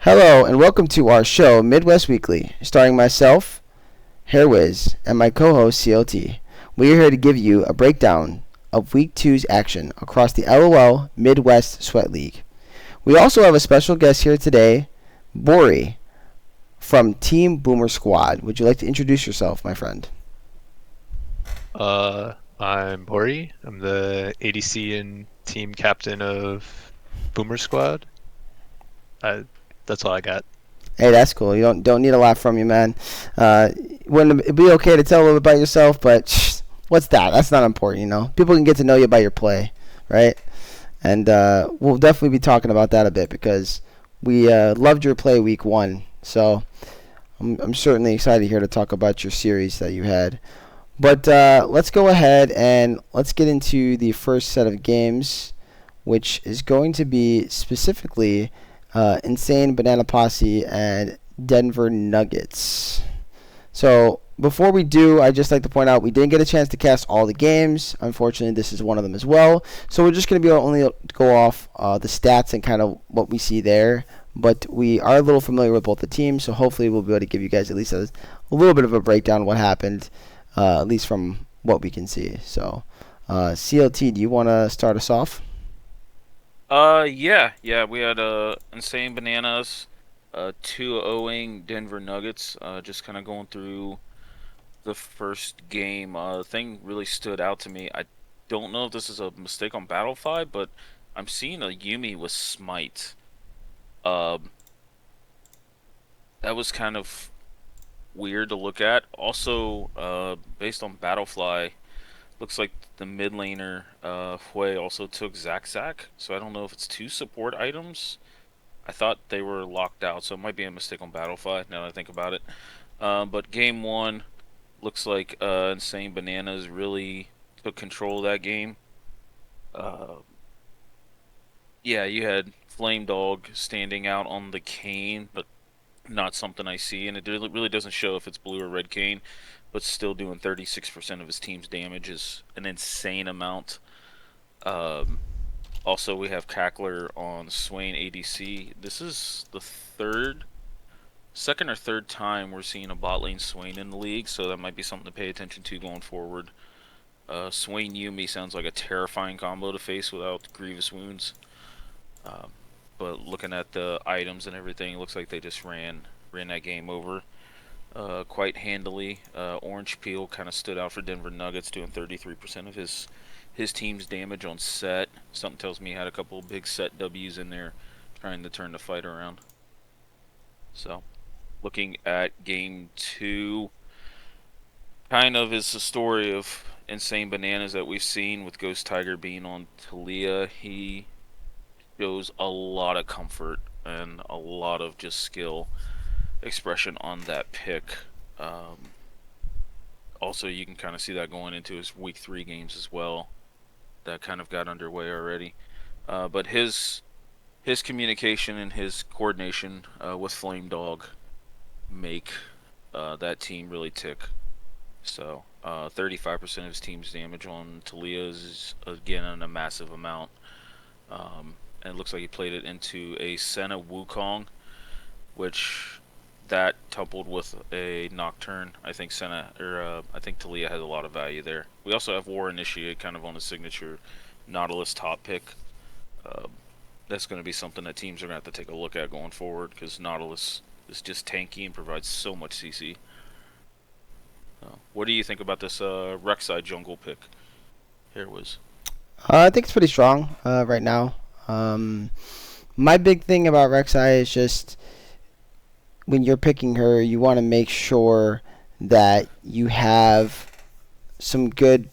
Hello and welcome to our show Midwest Weekly, starring myself, Hairwiz, and my co-host CLT. We are here to give you a breakdown of Week 2's action across the LOL Midwest Sweat League. We also have a special guest here today, Borrey, from Team Boomer Squad. Would you like to introduce yourself, my friend? I'm Borrey. I'm the ADC and team captain of Boomer Squad. I, that's all I got. Hey, that's cool. You don't need a lot from you, man. Wouldn't it be okay to tell a little bit about yourself? But what's that? That's not important, you know. People can get to know you by your play, right? And we'll definitely be talking about that a bit because we loved your play week 1. So I'm certainly excited here to talk about your series that you had. But let's go ahead and let's get into the first set of games, which is going to be specifically Insane Banana Posse and Denver Nuggets. So before we do, I'd just like to point out we didn't get a chance to cast all the games. Unfortunately, this is one of them as well. So we're just going to be only go off the stats and kind of what we see there. But we are a little familiar with both the teams, so hopefully we'll be able to give you guys at least a little bit of a breakdown of what happened, at least from what we can see. So, CLT, do you want to start us off? Yeah, we had Insane Bananas, 2-0ing Denver Nuggets. Just kind of going through the first game. The thing really stood out to me. I don't know if this is a mistake on Battlefy, but I'm seeing a Yumi with Smite. Um, that was kind of weird to look at. Also, based on Battlefly, looks like the mid laner, Hui, also took Zack Zack, so I don't know if it's two support items. I thought they were locked out, so it might be a mistake on Battlefy, now that I think about it. But game one, looks like Insane Bananas really took control of that game. Uh, yeah, you had Flame Dog standing out on the Cane, but not something I see, and it really doesn't show if it's blue or red Cane, but still doing 36% of his team's damage is an insane amount. Um, Also, we have Cackler on Swain ADC. This is the second or third time we're seeing a bot lane Swain in the league, so that might be something to pay attention to going forward. Swain Yumi sounds like a terrifying combo to face without grievous wounds. Um, but looking at the items and everything, it looks like they just ran that game over quite handily. Orange Peel kind of stood out for Denver Nuggets, doing 33% of his team's damage on set. Something tells me he had a couple of big set W's in there, trying to turn the fight around. So, looking at game two, kind of is the story of Insane Bananas that we've seen with Ghost Tiger being on Talia. He shows a lot of comfort and a lot of just skill expression on that pick. Um, Also, you can kind of see that going into his week 3 games as well. That kind of got underway already. But his communication and his coordination with Flame Dog make that team really tick. So 35% of his team's damage on Talia is again a massive amount. And it looks like he played it into a Senna Wukong, which that coupled with a Nocturne, I think I think Talia has a lot of value there. We also have War Initiate kind of on the signature Nautilus top pick. Um, that's going to be something that teams are going to have to take a look at going forward because Nautilus is just tanky and provides so much CC. What do you think about this Rek'Sai jungle pick? Here it was. I think it's pretty strong right now. My big thing about Rek'Sai is just when you're picking her, you want to make sure that you have some good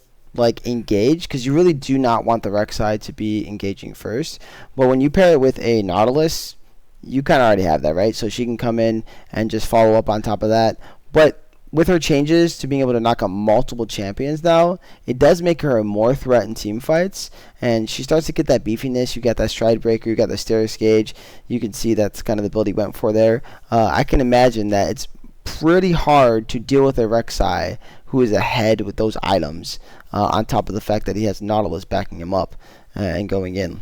engage because you really do not want the Rek'Sai to be engaging first. But when you pair it with a Nautilus, you kind of already have that, right? So she can come in and just follow up on top of that. But with her changes to being able to knock out multiple champions now, it does make her a more threat in team fights, and she starts to get that beefiness. You got that stride breaker, you got the Stairs Gauge. You can see that's kind of the build he went for there. I can imagine that it's pretty hard to deal with a Rek'Sai who is ahead with those items, on top of the fact that he has Nautilus backing him up and going in.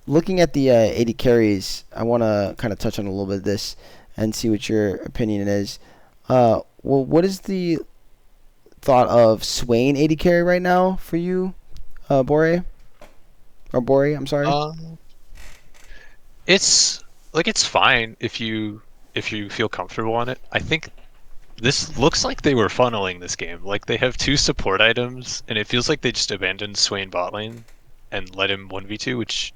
looking at the 80 carries, I want to kind of touch on a little bit of this and see what your opinion is. Well, what is the thought of Swain 80 carry right now for you, Borrey? Or Borrey, I'm sorry. It's it's fine if you feel comfortable on it. I think this looks like they were funneling this game. Like they have 2 support items, and it feels like they just abandoned Swain bot lane and let him 1v2, which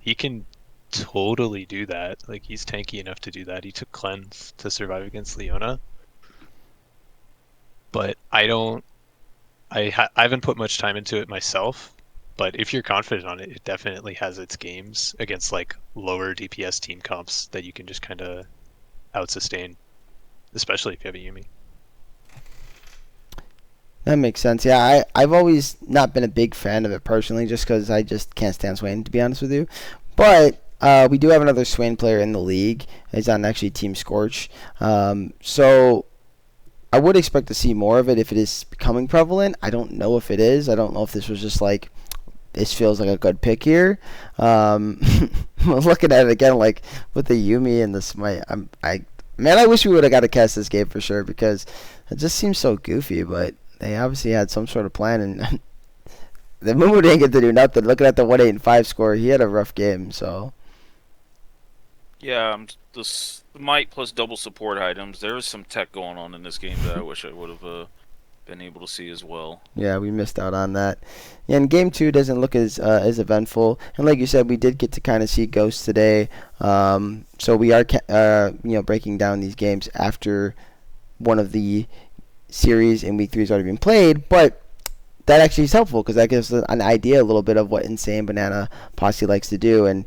he can totally do that. Like he's tanky enough to do that. He took cleanse to survive against Leona. But I haven't put much time into it myself. But if you're confident on it, it definitely has its games against like lower DPS team comps that you can just kind of out sustain, especially if you have a Yumi. That makes sense. Yeah, I've always not been a big fan of it personally, just because I just can't stand Swain, to be honest with you. But we do have another Swain player in the league. He's on actually Team Scorch. So I would expect to see more of it if it is becoming prevalent. I don't know if it is. I don't know if this was just like, this feels like a good pick here. Looking at it again, like with the Yumi and the Smite, I wish we would have got to cast this game for sure, because it just seems so goofy. But they obviously had some sort of plan, and the Mumu didn't get to do nothing. Looking at the 1-8-5 score, he had a rough game. So Yeah, the Smite plus double support items. There is some tech going on in this game that I wish I would have been able to see as well. yeah, we missed out on that. And game 2 doesn't look as eventful. And like you said, we did get to kind of see Ghost today. So we are breaking down these games after one of the series in week 3 has already been played. But that actually is helpful, because that gives us an idea a little bit of what Insane Banana Posse likes to do. And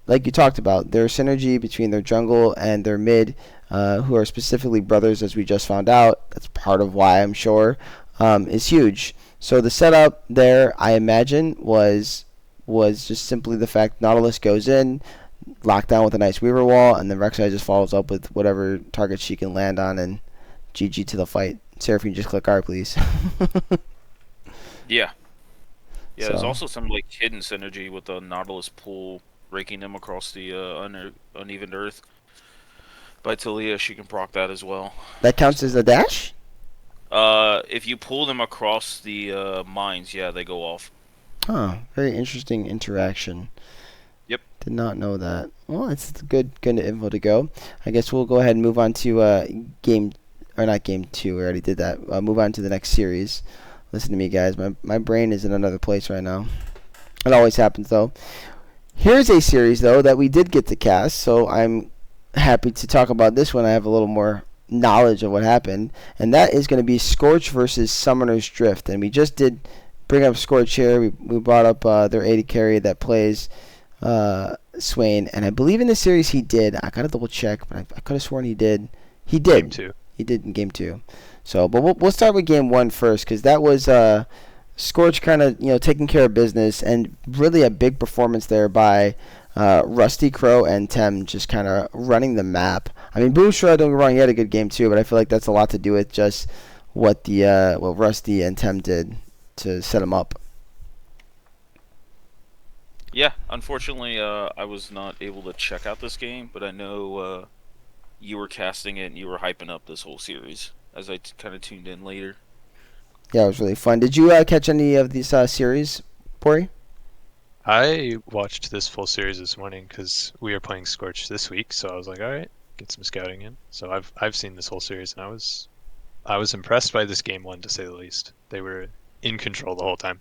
like you talked about, their synergy between their jungle and their mid, who are specifically brothers, as we just found out. That's part of why, I'm sure, is huge. So the setup there, I imagine, was just simply the fact Nautilus goes in, locked down with a nice Weaver wall, and then Rek'Sai just follows up with whatever target she can land on, and GG to the fight. Seraphine, just click R, please. Yeah. Yeah, So there's also some like hidden synergy with the Nautilus pull, raking them across the uneven earth. By Talia, she can proc that as well. that counts as a dash? If you pull them across the mines, yeah, they go off. Huh. Very interesting interaction. Yep. Did not know that. Well, it's good info to go. I guess we'll go ahead and move on to game 2. We already did that. Move on to the next series. Listen to me, guys. My brain is in another place right now. It always happens, though. Here's a series, though, that we did get to cast, so I'm happy to talk about this one. I have a little more knowledge of what happened, and that is going to be Scorch versus Summoner's Drift. And we just did bring up Scorch here. We brought up their 80 carry that plays Swain, and I believe in this series he did. I gotta double check, but I could have sworn he did. He did. Game 2. He did in game 2. So, but we'll start with game 1 first, because that was Scorch kind of taking care of business, and really a big performance there by Rusty, Crow, and Tem, just kind of running the map. I mean, Boomshra, don't get me wrong, he had a good game too, but I feel like that's a lot to do with just what Rusty and Tem did to set him up. Yeah, unfortunately, I was not able to check out this game, but I know you were casting it and you were hyping up this whole series as I kind of tuned in later. Yeah, it was really fun. Did you catch any of these series, Pori? I watched this full series this morning because we are playing Scorch this week, so I was like, all right, get some scouting in. So I've seen this whole series, and I was impressed by this game 1, to say the least. They were in control the whole time.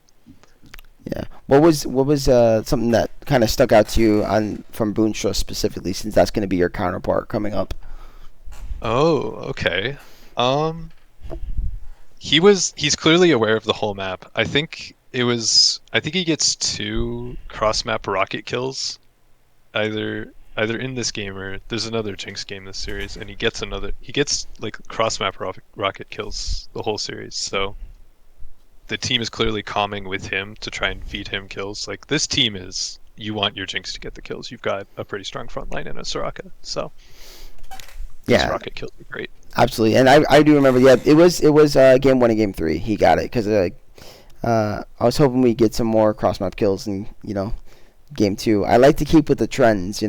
Yeah. What was something that kind of stuck out to you from Boonstra specifically, since that's going to be your counterpart coming up? Oh, okay. He's clearly aware of the whole map. I think he gets 2 cross map rocket kills, either in this game or there's another Jinx game this series, and he gets like cross map rocket kills the whole series. So the team is clearly calming with him to try and feed him kills. Like, this team is, you want your Jinx to get the kills. You've got a pretty strong front line and a Soraka, so yeah, these rocket kills are great. Absolutely. And I do remember, yeah, it was game 1 and game 3 he got it, because I was hoping we'd get some more cross map kills and game 2. I like to keep with the trends,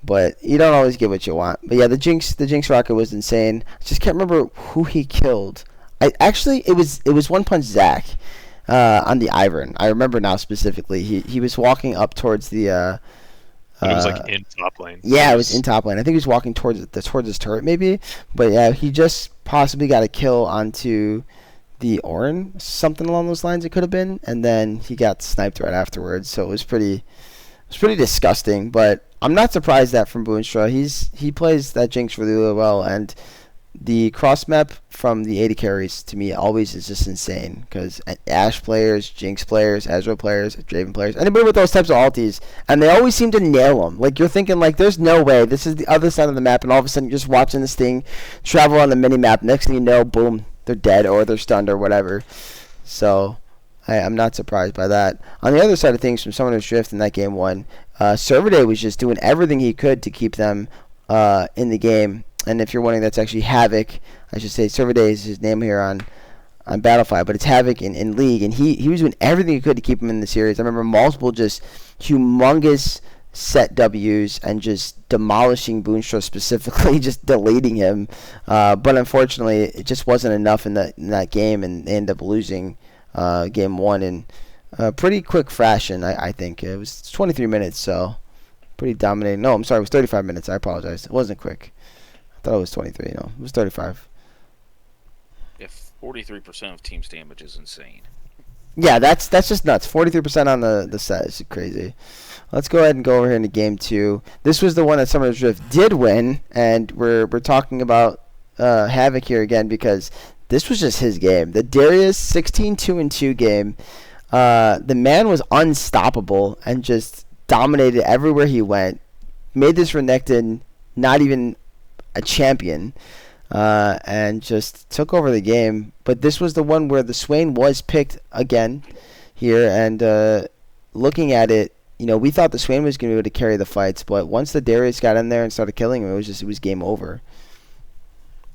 but you don't always get what you want. But yeah, the Jinx rocket was insane. I just can't remember who he killed. It was One Punch Zach on the Ivern. I remember now specifically. He was walking up towards the. But it was like in top lane. Yeah, it was in top lane. I think he was walking towards his turret maybe. But yeah, he just possibly got a kill onto the Orin, something along those lines. It could have been, and then he got sniped right afterwards. So it was pretty disgusting. But I'm not surprised that from Boonstra, he plays that Jinx really, really well, and the cross map from the 80 carries to me always is just insane because Ashe players, Jinx players, Ezreal players, Draven players, anybody with those types of ultis, and they always seem to nail them. Like, you're thinking, like, there's no way. This is the other side of the map, and all of a sudden you're just watching this thing travel on the mini map. Next thing you know, boom, they're dead or they're stunned or whatever. So I'm not surprised by that. On the other side of things, from Summoner's Drift in that game 1, Serverday was just doing everything he could to keep them in the game. And if you're wondering, that's actually Havoc. I should say Serverday is his name here on Battlefy, but it's Havoc in League, and he was doing everything he could to keep him in the series. I remember multiple just humongous set W's and just demolishing Boonstra specifically, just deleting him. But unfortunately, it just wasn't enough in that game, and they ended up losing game 1 in pretty quick fashion, I think. It was 23 minutes, so pretty dominating. No, I'm sorry, it was 35 minutes. I apologize. It wasn't quick. I thought it was 23. No, it was 35. Yeah, 43% of team's damage is insane. Yeah, that's just nuts. 43% on the set is crazy. Let's go ahead and go over here into game 2. This was the one that Summoner's Rift did win, and we're talking about Havoc here again because this was just his game. The Darius 16-2-2 game. The man was unstoppable and just dominated everywhere he went. Made this Renekton not even a champion, and just took over the game. But this was the one where the Swain was picked again here, and looking at it, we thought the Swain was going to be able to carry the fights, but once the Darius got in there and started killing him, it was game over.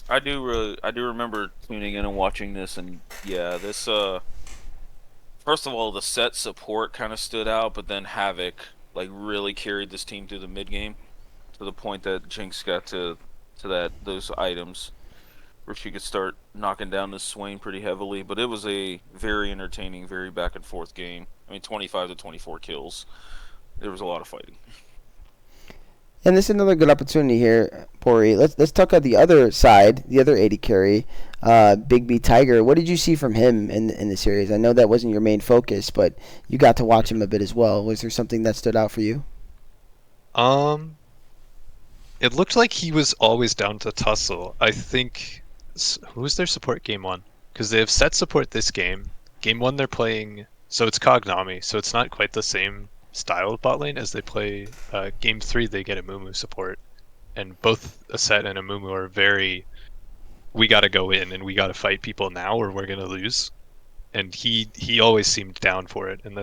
I do remember tuning in and watching this, and yeah, this first of all, the set support kind of stood out, but then Havoc really carried this team through the mid game to the point that Jinx got to those items where she could start knocking down the Swain pretty heavily. But it was a very entertaining, very back and forth game. I mean, 25 to 24 kills. There was a lot of fighting. And this is another good opportunity here, Borrey. Let's talk about the other side, the other 80 carry, Big B Tiger. What did you see from him in the series? I know that wasn't your main focus, but you got to watch him a bit as well. Was there something that stood out for you? It looked like he was always down to tussle. I think who was their support game 1? Because they have set support this game. Game 1 they're playing, so it's Kognami, so it's not quite the same style of bot lane as they play. Game 3 they get a Mumu support, and both Aset and a Mumu are very, we gotta go in and we gotta fight people now or we're gonna lose. And he always seemed down for it, and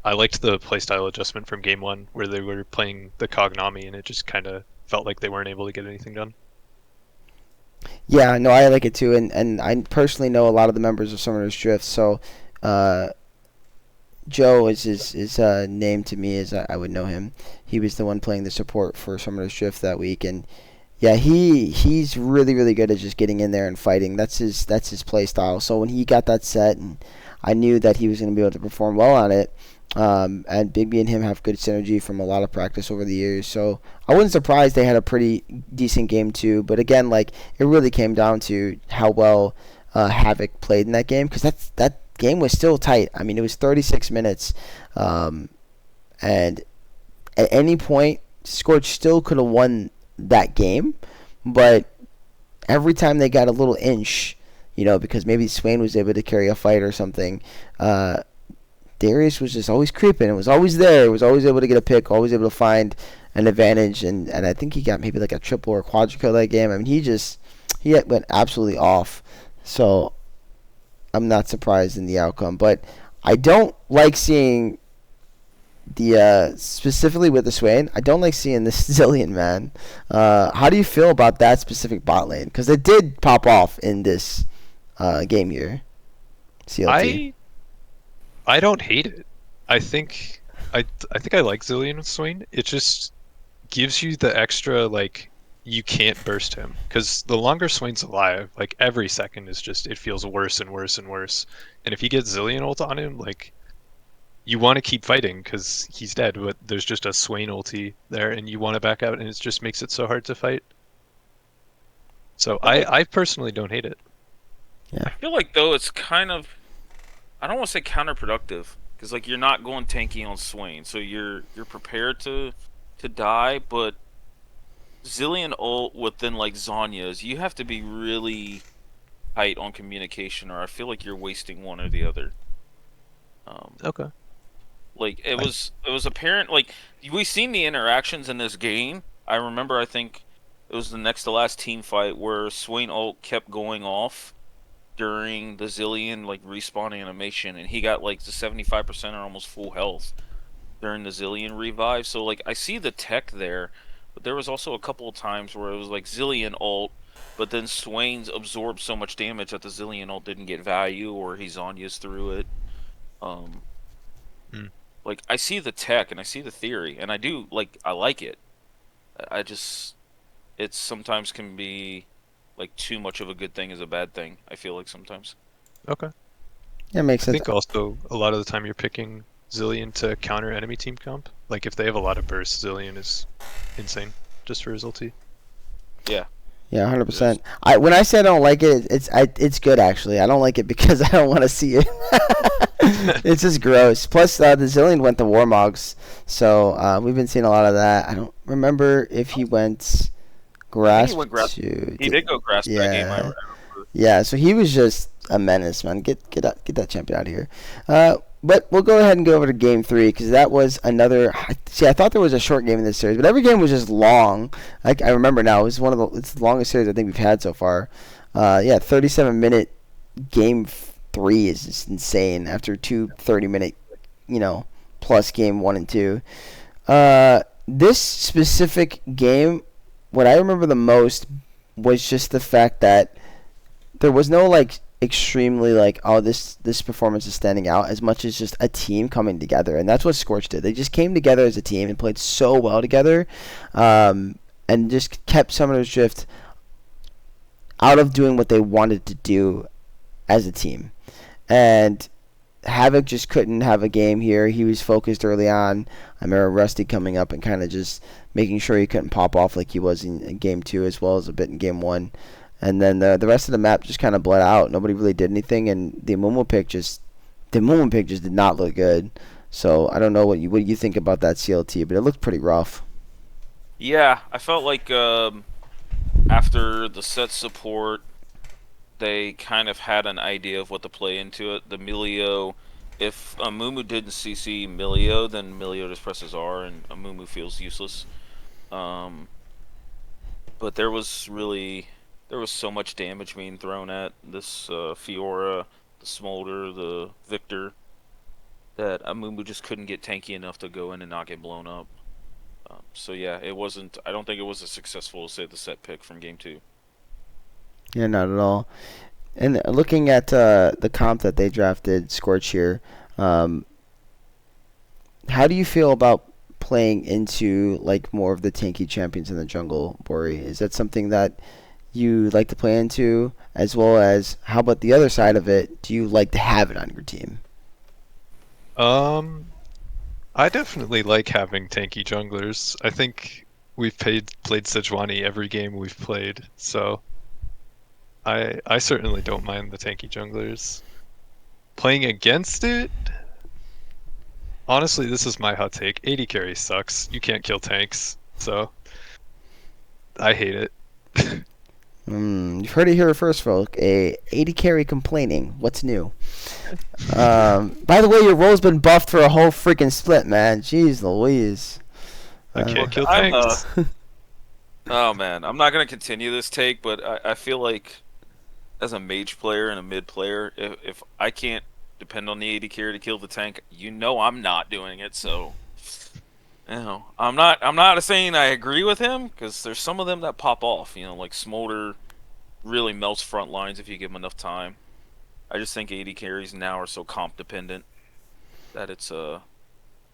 I liked the playstyle adjustment from game 1 where they were playing the Kognami and it just kind of felt like they weren't able to get anything done. Yeah, no, I like it too, and I personally know a lot of the members of Summoner's Drift, so Joe is his name to me, as I would know him. He was the one playing the support for Summoner's Drift that week, and yeah, he's really, really good at just getting in there and fighting. That's his play style. So when he got that set, and I knew that he was going to be able to perform well on it, and Big B and him have good synergy from a lot of practice over the years. So I wasn't surprised they had a pretty decent game too. But again, it really came down to how well Havoc played in that game, because that game was still tight. I mean, it was 36 minutes, and at any point, Scorch still could have won that game, but every time they got a little inch, because maybe Swain was able to carry a fight or something, Darius was just always creeping. It was always there. It was always able to get a pick, always able to find an advantage, and I think he got maybe a triple or quadruple that game. I mean, he went absolutely off. So I'm not surprised in the outcome, but I don't like seeing specifically with the Swain, I don't like seeing this Zillion, man. How do you feel about that specific bot lane? Because it did pop off in this game here. CLT. I don't hate it. I think I think I like Zillion with Swain. It just gives you the extra like you can't burst him because the longer Swain's alive, like every second is just it feels worse and worse and worse. And if you get Zillion ult on him, like you want to keep fighting because he's dead, but there's just a Swain ulti there, and you want to back out, and it just makes it so hard to fight. So I personally don't hate it. I feel like though it's kind of, I don't want to say counterproductive because like you're not going tanky on Swain, so you're prepared to die, but Zillion ult within like Zanya's, you have to be really tight on communication, or I feel like you're wasting one or the other. Okay. Like it was apparent. Like we seen the interactions in this game. I remember. I think it was the next to last team fight where Swain ult kept going off during the Zillion like respawn animation, and he got like to 75% or almost full health during the Zillion revive. So like I see the tech there, but there was also a couple of times where it was like Zillion ult, but then Swain's absorbed so much damage that the Zillion ult didn't get value, or he Zonya's through it. Um, Hmm. like I see the tech and I see the theory, and I do like I like it. I just it sometimes can be like too much of a good thing is a bad thing. I feel like sometimes. Okay. Yeah, makes I sense. think also a lot of the time you're picking Zillion to counter enemy team comp. Like if they have a lot of burst, Zillion is insane just for his ulti. Yeah. Yeah, 100%. When I say I don't like it, it's good actually. I don't like it because I don't want to see it. It's just gross. Plus, the Zillion went to Warmogs, so we've been seeing a lot of that. I don't remember if he went I think he Grasp went grasp. to. He did go grasp that game. I Yeah, remember. yeah. So he was just a menace, man. Get that champion out of here. But we'll go ahead and go over to game 3 because that was another. See, I thought there was a short game in this series, but every game was just long. I remember now. It was it's the longest series I think we've had so far. Yeah, 37-minute game 3 is just insane after two 30-minute, plus game 1 and 2. This specific game, what I remember the most was just the fact that there was no like extremely like, oh, this performance is standing out, as much as just a team coming together, and that's what Scorch did. They just came together as a team and played so well together, and just kept Summoner's Drift out of doing what they wanted to do as a team. And Havoc just couldn't have a game here. He was focused early on. I remember Rusty coming up and kind of just making sure he couldn't pop off like he was in game 2 as well as a bit in game 1. And then the rest of the map just kind of bled out. Nobody really did anything, and the Amumu pick just did not look good. So I don't know what you think about that CLT, but it looked pretty rough. Yeah, I felt like after the set support, they kind of had an idea of what to play into it. The Milio, if Amumu didn't CC Milio, then Milio just presses R and Amumu feels useless. But there was so much damage being thrown at this Fiora, the Smolder, the Victor, that Amumu just couldn't get tanky enough to go in and not get blown up. So yeah, it wasn't. I don't think it was as successful as say the set pick from game 2. Yeah, not at all. And looking at the comp that they drafted, Scorch here, how do you feel about playing into like more of the tanky champions in the jungle, Borrey? Is that something that you like to play into, as well as how about the other side of it? Do you like to have it on your team? I definitely like having tanky junglers. I think we've played Sejuani every game we've played, so I certainly don't mind the tanky junglers. Playing against it, honestly, this is my hot take. 80 carry sucks. You can't kill tanks, so I hate it. You've heard it here first, folk. A 80 carry complaining. What's new? By the way, your role's been buffed for a whole freaking split, man. Jeez Louise. I can't kill I'm, tanks. Oh man, I'm not gonna continue this take, but I feel like as a mage player and a mid player, if I can't depend on the 80 carry to kill the tank, I'm not doing it. So, I'm not saying I agree with him because there's some of them that pop off. Like Smolder really melts front lines if you give him enough time. I just think 80 carries now are so comp dependent that it's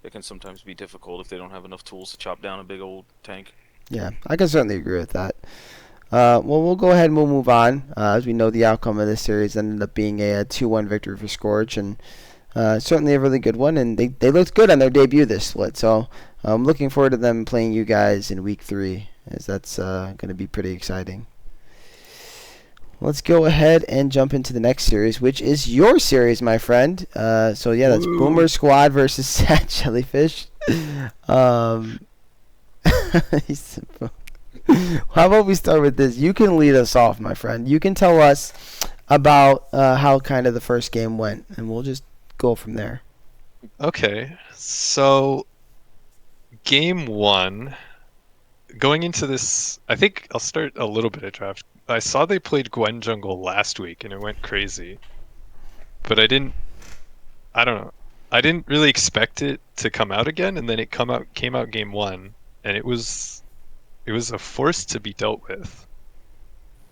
it can sometimes be difficult if they don't have enough tools to chop down a big old tank. Yeah, I can certainly agree with that. Well, we'll go ahead and we'll move on. As we know, the outcome of this series ended up being a 2-1 victory for Scorch, and certainly a really good one. And they looked good on their debut this split. So I'm looking forward to them playing you guys in week 3, as that's going to be pretty exciting. Let's go ahead and jump into the next series, which is your series, my friend. So yeah, that's Boomer Squad versus Sad Jellyfish. How about we start with this? You can lead us off, my friend. You can tell us about how kind of the first game went, and we'll just go from there. Okay, so game 1, going into this, I think I'll start a little bit of draft. I saw they played Gwen Jungle last week, and it went crazy. But I don't know. I didn't really expect it to come out again, and then it came out game 1, and it was a force to be dealt with.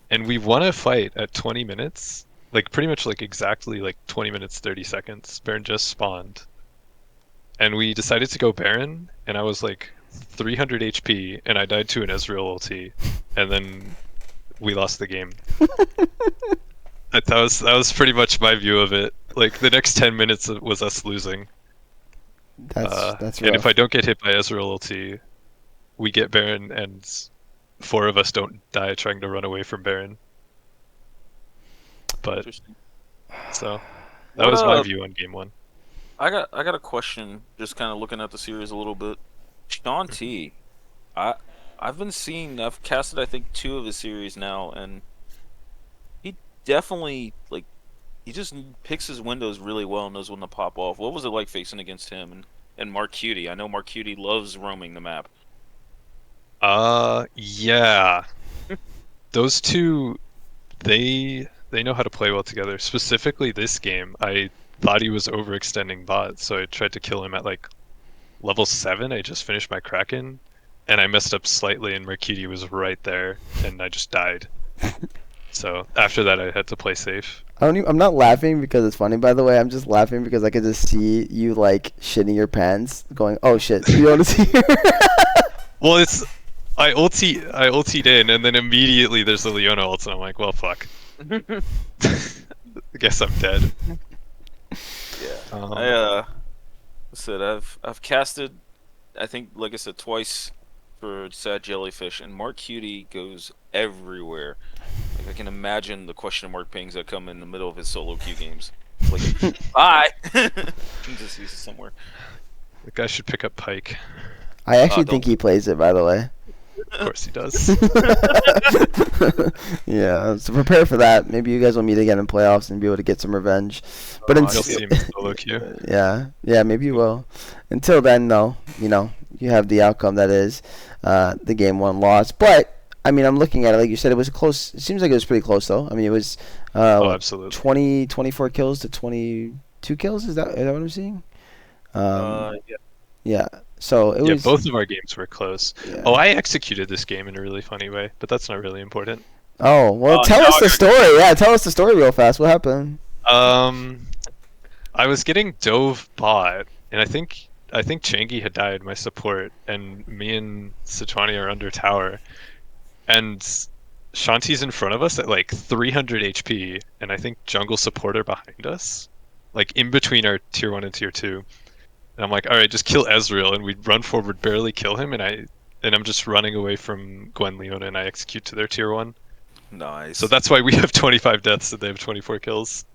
And we won a fight at 20 minutes, like pretty much like exactly like 20 minutes 30 seconds. Baron just spawned, and we decided to go Baron, and I was like 300 HP, and I died to an Ezreal ulti, and then we lost the game. That was pretty much my view of it. Like the next 10 minutes was us losing. That's rough. And if I don't get hit by Ezreal ulti, we get Baron, and 4 of us don't die trying to run away from Baron. But Interesting. so that was my view on game 1. I got a question. Just kind of looking at the series a little bit. Sean T. I've been seeing. I've casted I think 2 of his series now, and he definitely he just picks his windows really well and knows when to pop off. What was it like facing against him and Marcutie? I know Marcutie loves roaming the map. Yeah. Those 2, they know how to play well together. Specifically this game, I thought he was overextending bot, so I tried to kill him at like level 7. I just finished my Kraken, and I messed up slightly, and Marcutie was right there, and I just died. So after that, I had to play safe. I'm not laughing because it's funny, by the way. I'm just laughing because I could just see you like shitting your pants, going, "Oh shit, you want to see?" Well, I ultied in, and then immediately there's the Leona ult, and I'm like, well, fuck. I guess I'm dead. Yeah. I said I've casted, I think, like I said, twice for Sad Jellyfish, and Marcutie goes everywhere. Like I can imagine the question mark pings that come in the middle of his solo queue games. Like, bye. Just use it somewhere. The guy should pick up Pike. I actually think he plays it, by the way. Of course he does. Yeah, so prepare for that. Maybe you guys will meet again in playoffs and be able to get some revenge. But You'll see him in solo queue. Yeah, maybe you will. Until then, though, you have the outcome that is the game 1 loss. But I mean, I'm looking at it like you said. It was close. It seems like it was pretty close, though. I mean, it was absolutely 24 kills to 22 kills. Is that what I'm seeing? Yeah. Yeah. So it was. Both of our games were close. Yeah. Oh, I executed this game in a really funny way, but that's not really important. Oh well, tell us the story. Yeah, tell us the story real fast. What happened? I was getting dove bot, and I think Changi had died, my support, and me and Sichuani are under tower, and Shanti's in front of us at like 300 HP, and I think jungle supporter behind us, like in between our tier 1 and tier 2. And I'm like, all right, just kill Ezreal, and we run forward, barely kill him, and I'm just running away from Gwen Leona, and I execute to their tier 1. Nice. So that's why we have 25 deaths and they have 24 kills.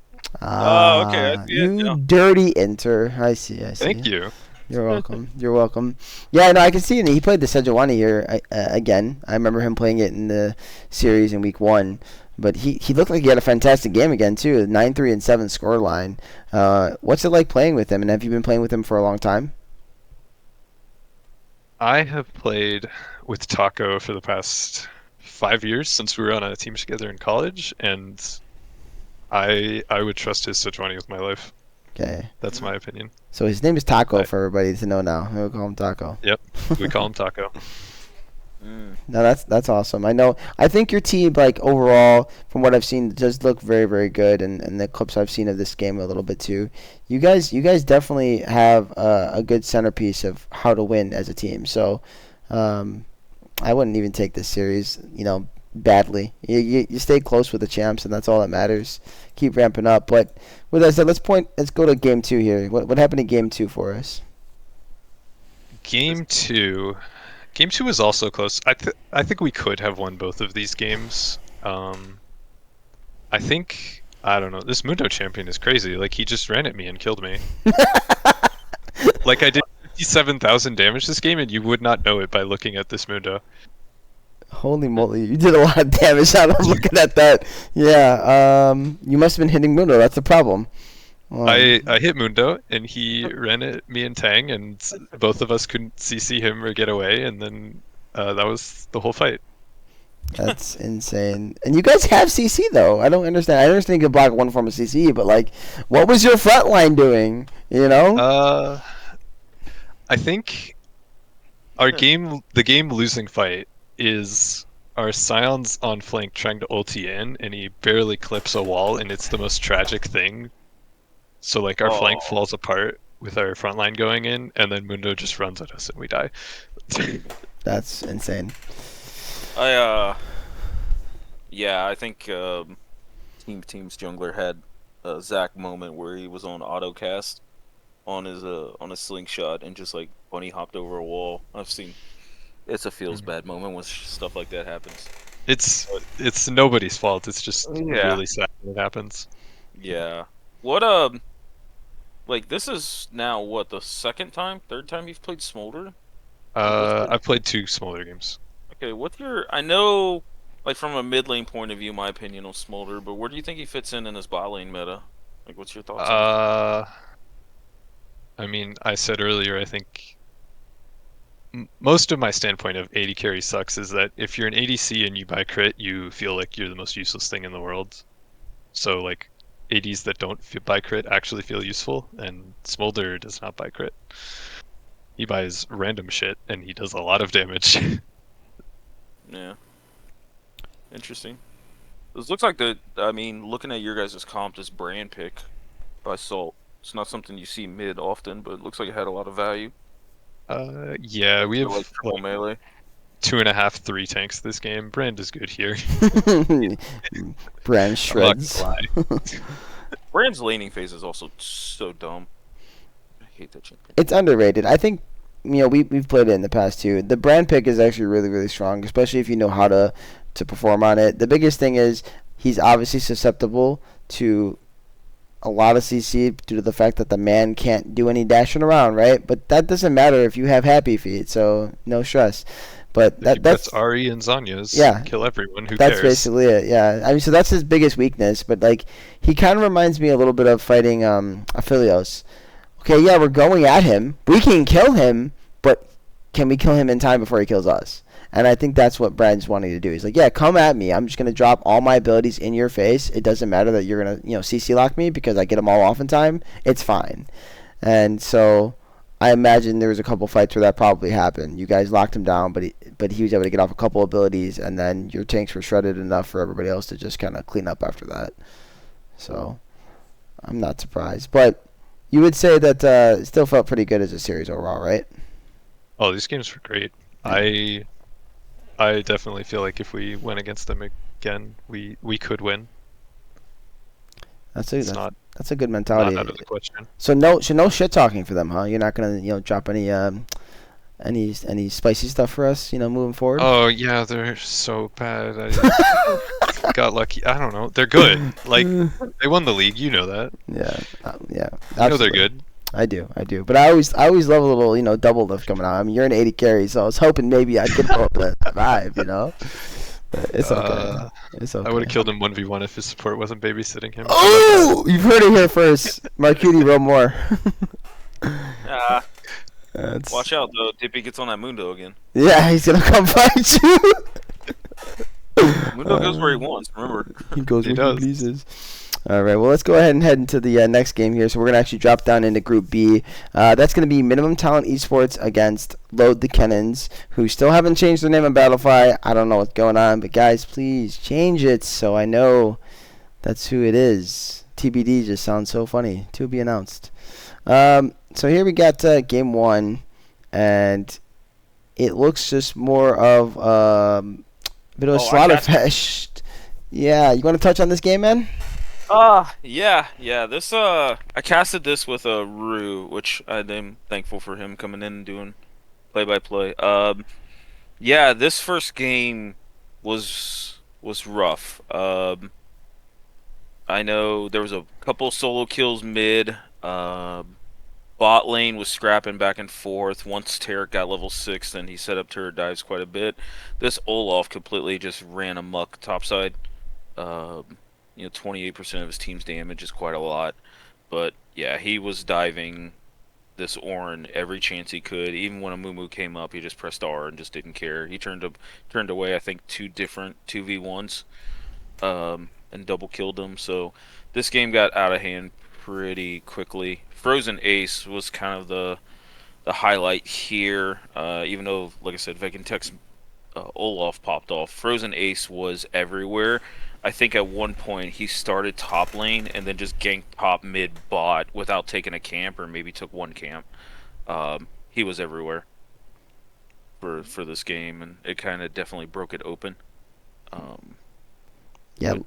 Oh, okay. You dirty enter. I see. Thank you. You're welcome. You're welcome. Yeah, no, I can see it. He played the Sejuani here again. I remember him playing it in the series in week 1. But he looked like he had a fantastic game again, too. 9-3 and 7 scoreline. What's it like playing with him? And have you been playing with him for a long time? I have played with Taco for the past 5 years since we were on a team together in college. And I would trust his Sejuani with my life. Okay. That's my opinion. So his name is Taco for everybody to know now. We'll call him Taco. Yep. We call him Taco. No, that's awesome. I think your team, like, overall, from what I've seen, does look very, very good, and the clips I've seen of this game a little bit too. You guys definitely have a good centerpiece of how to win as a team. So, um, I wouldn't even take this series, badly. You stay close with the champs, and that's all that matters. Keep ramping up. But with that said, let's go to game two here. What happened in game two for us? Game two. Game two was also close. I think we could have won both of these games. I don't know. This Mundo champion is crazy. Like, he just ran at me and killed me. Like, I did 57,000 damage this game, and you would not know it by looking at this Mundo. Holy moly, you did a lot of damage. I'm looking at that. Yeah, you must have been hitting Mundo. That's the problem. I hit Mundo, and he ran at me and Tang, and both of us couldn't CC him or get away, and then that was the whole fight. That's insane. And you guys have CC, though. I don't understand. I understand you can block one form of CC, but, like, what was your front line doing, I think the game losing fight is our Scions on flank trying to ulti in, and he barely clips a wall, and it's the most tragic thing. So, like, our flank falls apart with our front line going in, and then Mundo just runs at us and we die. That's insane. I think Team's jungler had a Zac moment where he was on autocast on his slingshot and just, like, bunny hopped over a wall. I've seen it's a feels bad moment when stuff like that happens. It's nobody's fault. It's just really sad when it happens. Yeah. What like, this is now what, the third time you've played Smolder? I've played 2 Smolder games. Okay, I know, like, from a mid lane point of view, my opinion on Smolder, but where do you think he fits in his bot lane meta? Like, what's your thoughts on I mean, I said earlier, I think most of my standpoint of AD carry sucks is that if you're an ADC and you buy crit, you feel like you're the most useless thing in the world. So, like, ADs that don't buy crit actually feel useful, and Smolder does not buy crit. He buys random shit, and he does a lot of damage. Yeah. Interesting. This looks like looking at your guys' comp, this brand pick by Salt, it's not something you see mid often, but it looks like it had a lot of value. Yeah, we have like triple melee. 2.5, 3 tanks this game. Brand is good here. Brand shreds. Brand's laning phase is also so dumb. I hate that champion. It's underrated. I think, we've played it in the past too. The brand pick is actually really, really strong, especially if you know how to perform on it. The biggest thing is he's obviously susceptible to a lot of CC due to the fact that the man can't do any dashing around, right? But that doesn't matter if you have happy feet, so no stress. But that's Ari and Zanya's. Yeah, kill everyone. Who that's cares? basically it. Yeah, I mean, so that's his biggest weakness. But, like, he kind of reminds me a little bit of fighting Aphelios. Okay, yeah, we're going at him. We can kill him, but can we kill him in time before he kills us? And I think that's what Brad's wanting to do. He's like, yeah, come at me. I'm just going to drop all my abilities in your face. It doesn't matter that you're going to, CC lock me because I get them all off in time. It's fine. And so I imagine there was a couple fights where that probably happened. You guys locked him down, but he was able to get off a couple abilities, and then your tanks were shredded enough for everybody else to just kind of clean up after that. So I'm not surprised. But you would say that it still felt pretty good as a series overall, right? Oh, these games were great. I definitely feel like if we went against them again, we could win. That's a good mentality. Not out of the question. So no shit talking for them, huh? You're not gonna drop any spicy stuff for us, moving forward. Oh yeah, they're so bad. I got lucky. I don't know. They're good. Like, they won the league. You know that. Yeah. Yeah. You know they're good. I do. But I always love a little, double lift coming out. I mean, you're an 80 carry, so I was hoping maybe I could pull up that vibe, But it's okay. It's okay. I would have killed him 1v1 if his support wasn't babysitting him. Oh! You've heard it here first. Marcutie, roll more. Watch out, though. Dippy gets on that Mundo again. Yeah, he's going to come fight you. Mundo goes where he wants, remember. He goes where he pleases. All right, well, let's go ahead and head into the next game here. So we're going to actually drop down into Group B. That's going to be Minimum Talent Esports against Load the Cannons, who still haven't changed their name on Battlefy. I don't know what's going on, but guys, please change it so I know that's who it is. TBD just sounds so funny. To be announced. So here we got Game 1, and it looks just more of a bit of a slaughter fest. Yeah, you want to touch on this game, man? Yeah. This I casted this with a Rue, which I'm thankful for him coming in and doing play-by-play. Yeah, this first game was rough. I know there was a couple solo kills mid. Bot lane was scrapping back and forth. Once Tarek got level 6, then he set up turret dives quite a bit. This Olaf completely just ran amok topside. 28% of his team's damage is quite a lot. But yeah, he was diving this Ornn every chance he could. Even when a Mumu came up, he just pressed R and just didn't care. He turned away, I think, 2 different 2v1s, and double killed them. So this game got out of hand pretty quickly. Frozen Ace was kind of the highlight here. Even though, like I said, Vegantech's Olaf popped off, Frozen Ace was everywhere. I think at one point he started top lane and then just ganked top mid bot without taking a camp, or maybe took one camp. He was everywhere for this game, and it kind of definitely broke it open.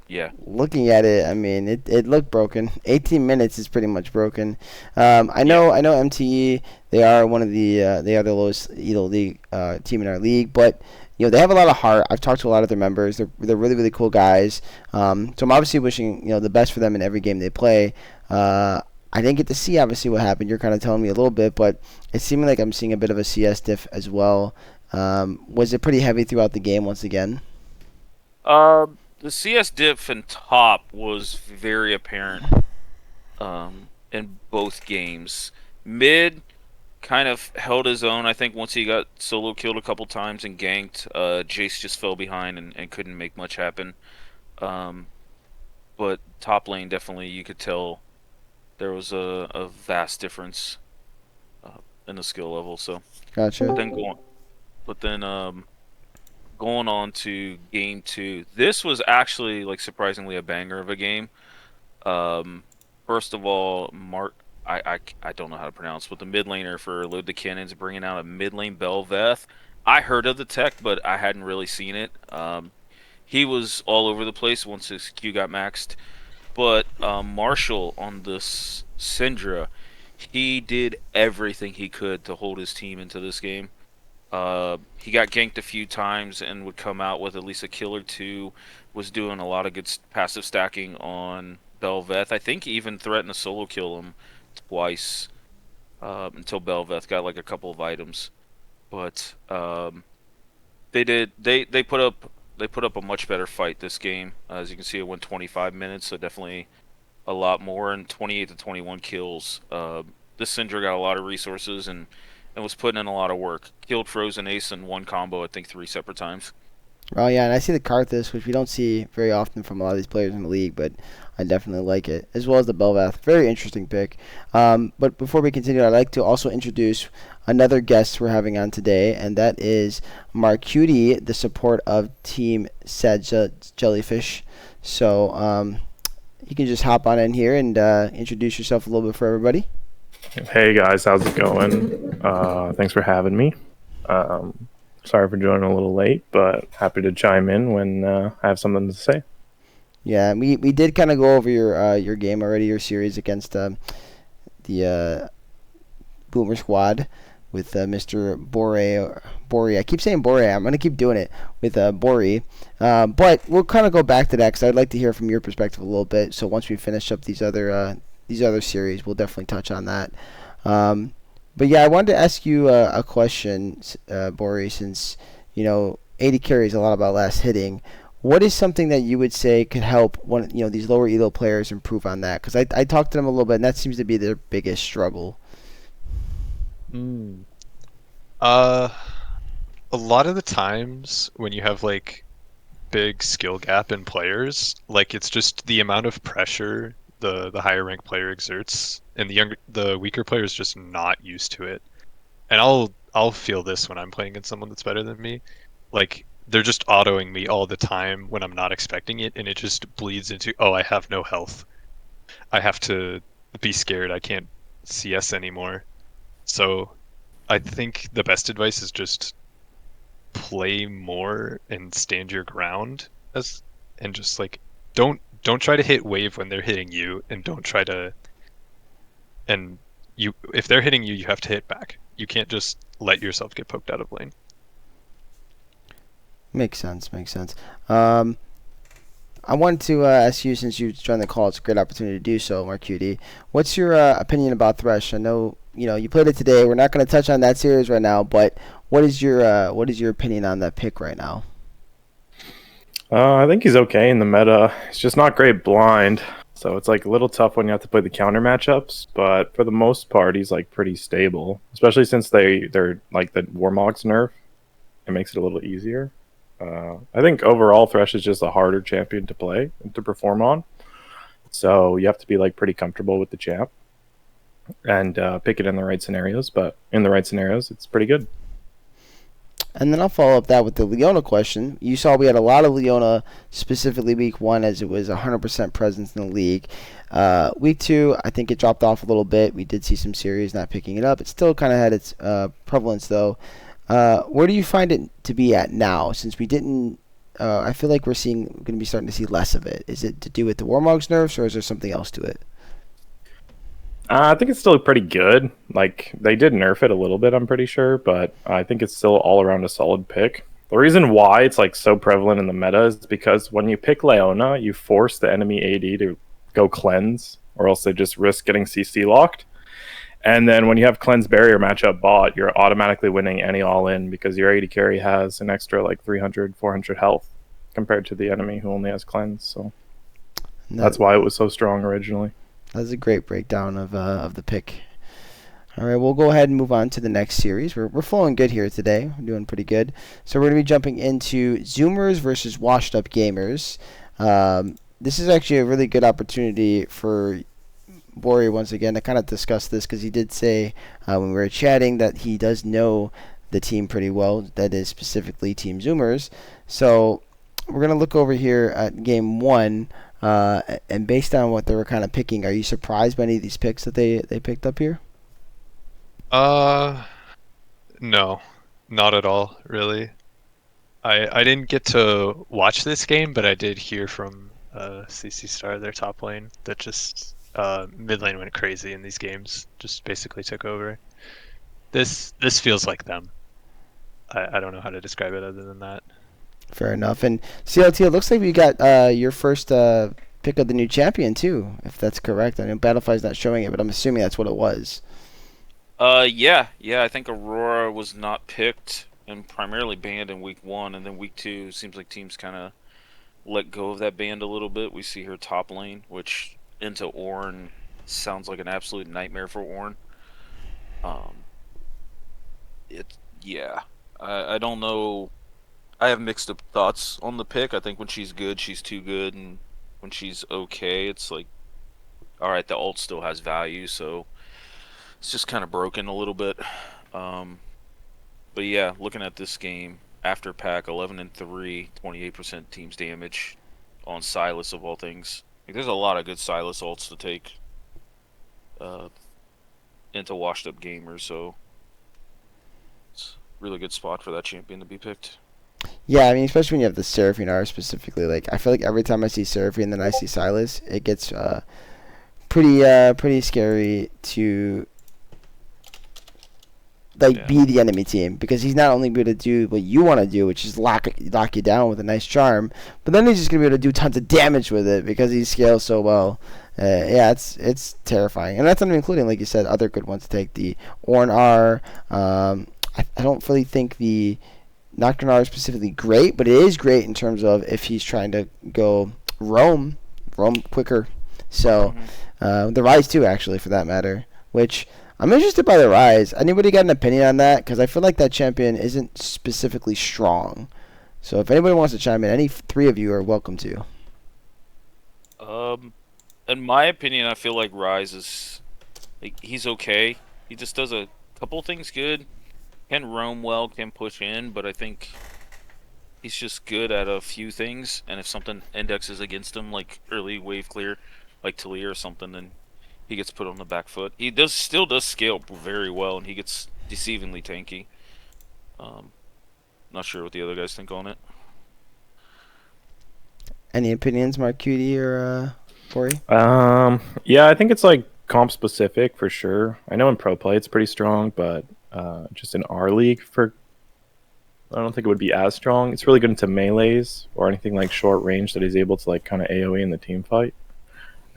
Yeah. Looking at it, I mean, it looked broken. 18 minutes is pretty much broken. I know MTE. They are one of they are the lowest league team in our league, but they have a lot of heart. I've talked to a lot of their members. They're really, really cool guys. So I'm obviously wishing the best for them in every game they play. I didn't get to see obviously what happened. You're kind of telling me a little bit, but it's seeming like I'm seeing a bit of a CS diff as well. Was it pretty heavy throughout the game once again? The CS diff and top was very apparent in both games. Mid kind of held his own. I think once he got solo killed a couple times and ganked, Jace just fell behind and couldn't make much happen. But top lane, definitely you could tell there was a vast difference in the skill level. So Gotcha. But then going on to game 2, this was actually surprisingly a banger of a game. First of all, I don't know how to pronounce, but the mid laner for Load the Cannons bringing out a mid lane Bel'Veth. I heard of the tech, but I hadn't really seen it. He was all over the place once his Q got maxed. But Marshall on this Syndra, he did everything he could to hold his team into this game. He got ganked a few times and would come out with at least a kill or two. Was doing a lot of good passive stacking on Bel'Veth. I think he even threatened to solo kill him twice until Bel'Veth got a couple of items. But they put up a much better fight this game. As you can see, it went 25 minutes, so definitely a lot more, and 28 to 21 kills. This Syndra got a lot of resources and was putting in a lot of work. Killed Frozen Ace in one combo, I think 3 separate times. Oh yeah, and I see the Karthus, which we don't see very often from a lot of these players in the league, but I definitely like it, as well as the Bel'Veth. Very interesting pick. But before we continue, I'd like to also introduce another guest we're having on today, and that is Marcutie, the support of Team Jellyfish. So you can just hop on in here and introduce yourself a little bit for everybody. Hey guys, how's it going? Thanks for having me. Sorry for joining a little late, but happy to chime in when I have something to say. Yeah, we did kind of go over your game already, your series against the Boomer squad with Mr. Borrey. I keep saying Borrey. I'm gonna keep doing it with Borrey. But we'll kind of go back to that because I'd like to hear from your perspective a little bit. So once we finish up these other series, we'll definitely touch on that. But yeah, I wanted to ask you a question, Borrey, since 80 carries a lot about last hitting. What is something that you would say could help these lower elo players improve on that? Because I talked to them a little bit, and that seems to be their biggest struggle. A lot of the times when you have big skill gap in players. Like it's just the amount of pressure the higher ranked player exerts, and the weaker player is just not used to it. And I'll feel this when I'm playing against someone that's better than me. Like they're just autoing me all the time when I'm not expecting it, and it just bleeds into, oh, I have no health. I have to be scared. I can't CS anymore. So I think the best advice is just play more and stand your ground, and just like don't try to hit wave when they're hitting you, and don't try to, and you, if they're hitting you, you have to hit back. You can't just let yourself get poked out of lane. Makes sense. I wanted to ask you, since you joined the call, it's a great opportunity to do so, Marcutie. What's your opinion about Thresh? I know you played it today. We're not going to touch on that series right now, but what is your opinion on that pick right now? I think he's okay in the meta. It's just not great blind, so it's like a little tough when you have to play the counter matchups. But for the most part, he's like pretty stable, especially since they're like the Warmog's nerf. It makes it a little easier. I think overall Thresh is just a harder champion to play and to perform on. So you have to be like pretty comfortable with the champ and pick it in the right scenarios. But in the right scenarios, it's pretty good. And then I'll follow up that with the Leona question. You saw we had a lot of Leona, specifically week 1, as it was 100% presence in the league. Week 2, I think it dropped off a little bit. We did see some series not picking it up. It still kind of had its prevalence, though. Where do you find it to be at now? Since we didn't, I feel like we're going to be starting to see less of it. Is it to do with the Warmog's nerfs, or is there something else to it? I think it's still pretty good. Like, they did nerf it a little bit, I'm pretty sure, but I think it's still all around a solid pick. The reason why it's like so prevalent in the meta is because when you pick Leona, you force the enemy AD to go cleanse, or else they just risk getting CC locked. And then when you have cleanse barrier matchup bot, you're automatically winning any all-in because your AD carry has an extra like 300, 400 health compared to the enemy who only has cleanse. So that's why it was so strong originally. That's a great breakdown of the pick. All right, we'll go ahead and move on to the next series. We're flowing good here today. We're doing pretty good. So we're going to be jumping into Zoomers versus Washed Up Gamers. This is actually a really good opportunity for Borrey once again to kind of discuss this, because he did say when we were chatting that he does know the team pretty well, that is specifically Team Zoomers. So we're going to look over here at game 1. And based on what they were kind of picking, are you surprised by any of these picks that they picked up here? No, not at all, really. I didn't get to watch this game, but I did hear from CC Star, their top lane, that just mid lane went crazy in these games, just basically took over. This feels like them. I don't know how to describe it other than that. Fair enough. And CLT, it looks like we got your first pick of the new champion too, if that's correct. I know Battlefy's not showing it, but I'm assuming that's what it was. Yeah. I think Aurora was not picked and primarily banned in week 1, and then week 2 seems like teams kind of let go of that band a little bit. We see her top lane, which into Ornn sounds like an absolute nightmare for Ornn. I don't know. I have mixed up thoughts on the pick. I think when she's good, she's too good, and when she's okay, it's like, all right, the ult still has value, so it's just kind of broken a little bit. But yeah, looking at this game, after pack 11-3, 28% team's damage on Sylas of all things. Like, there's a lot of good Sylas ults to take into washed up gamers, so it's a really good spot for that champion to be picked. Yeah, I mean, especially when you have the Seraphine R specifically. Like, I feel like every time I see Seraphine and then I see Sylas, it gets pretty scary to be the enemy team, because he's not only going to do what you want to do, which is lock you down with a nice charm, but then he's just going to be able to do tons of damage with it because he scales so well. It's terrifying, and that's not even including, like you said, other good ones to take. The Ornn R. I don't really think the Nocturne R is specifically great, but it is great in terms of if he's trying to go roam quicker. So the Rise too, actually, for that matter, which I'm interested by the Rise. Anybody got an opinion on that? Because I feel like that champion isn't specifically strong. So if anybody wants to chime in, any three of you are welcome to. In my opinion, I feel like Rise is he's okay. He just does a couple things good. Can roam well, can push in, but I think he's just good at a few things. And if something indexes against him, like early wave clear, like Talia or something, then he gets put on the back foot. He still does scale very well, and he gets deceivingly tanky. Not sure what the other guys think on it. Any opinions, Marcutie or Borrey? Yeah, I think it's like comp specific for sure. I know in pro play it's pretty strong, but just in our league, I don't think it would be as strong. It's really good into melees or anything like short range that he's able to like kind of AoE in the team fight,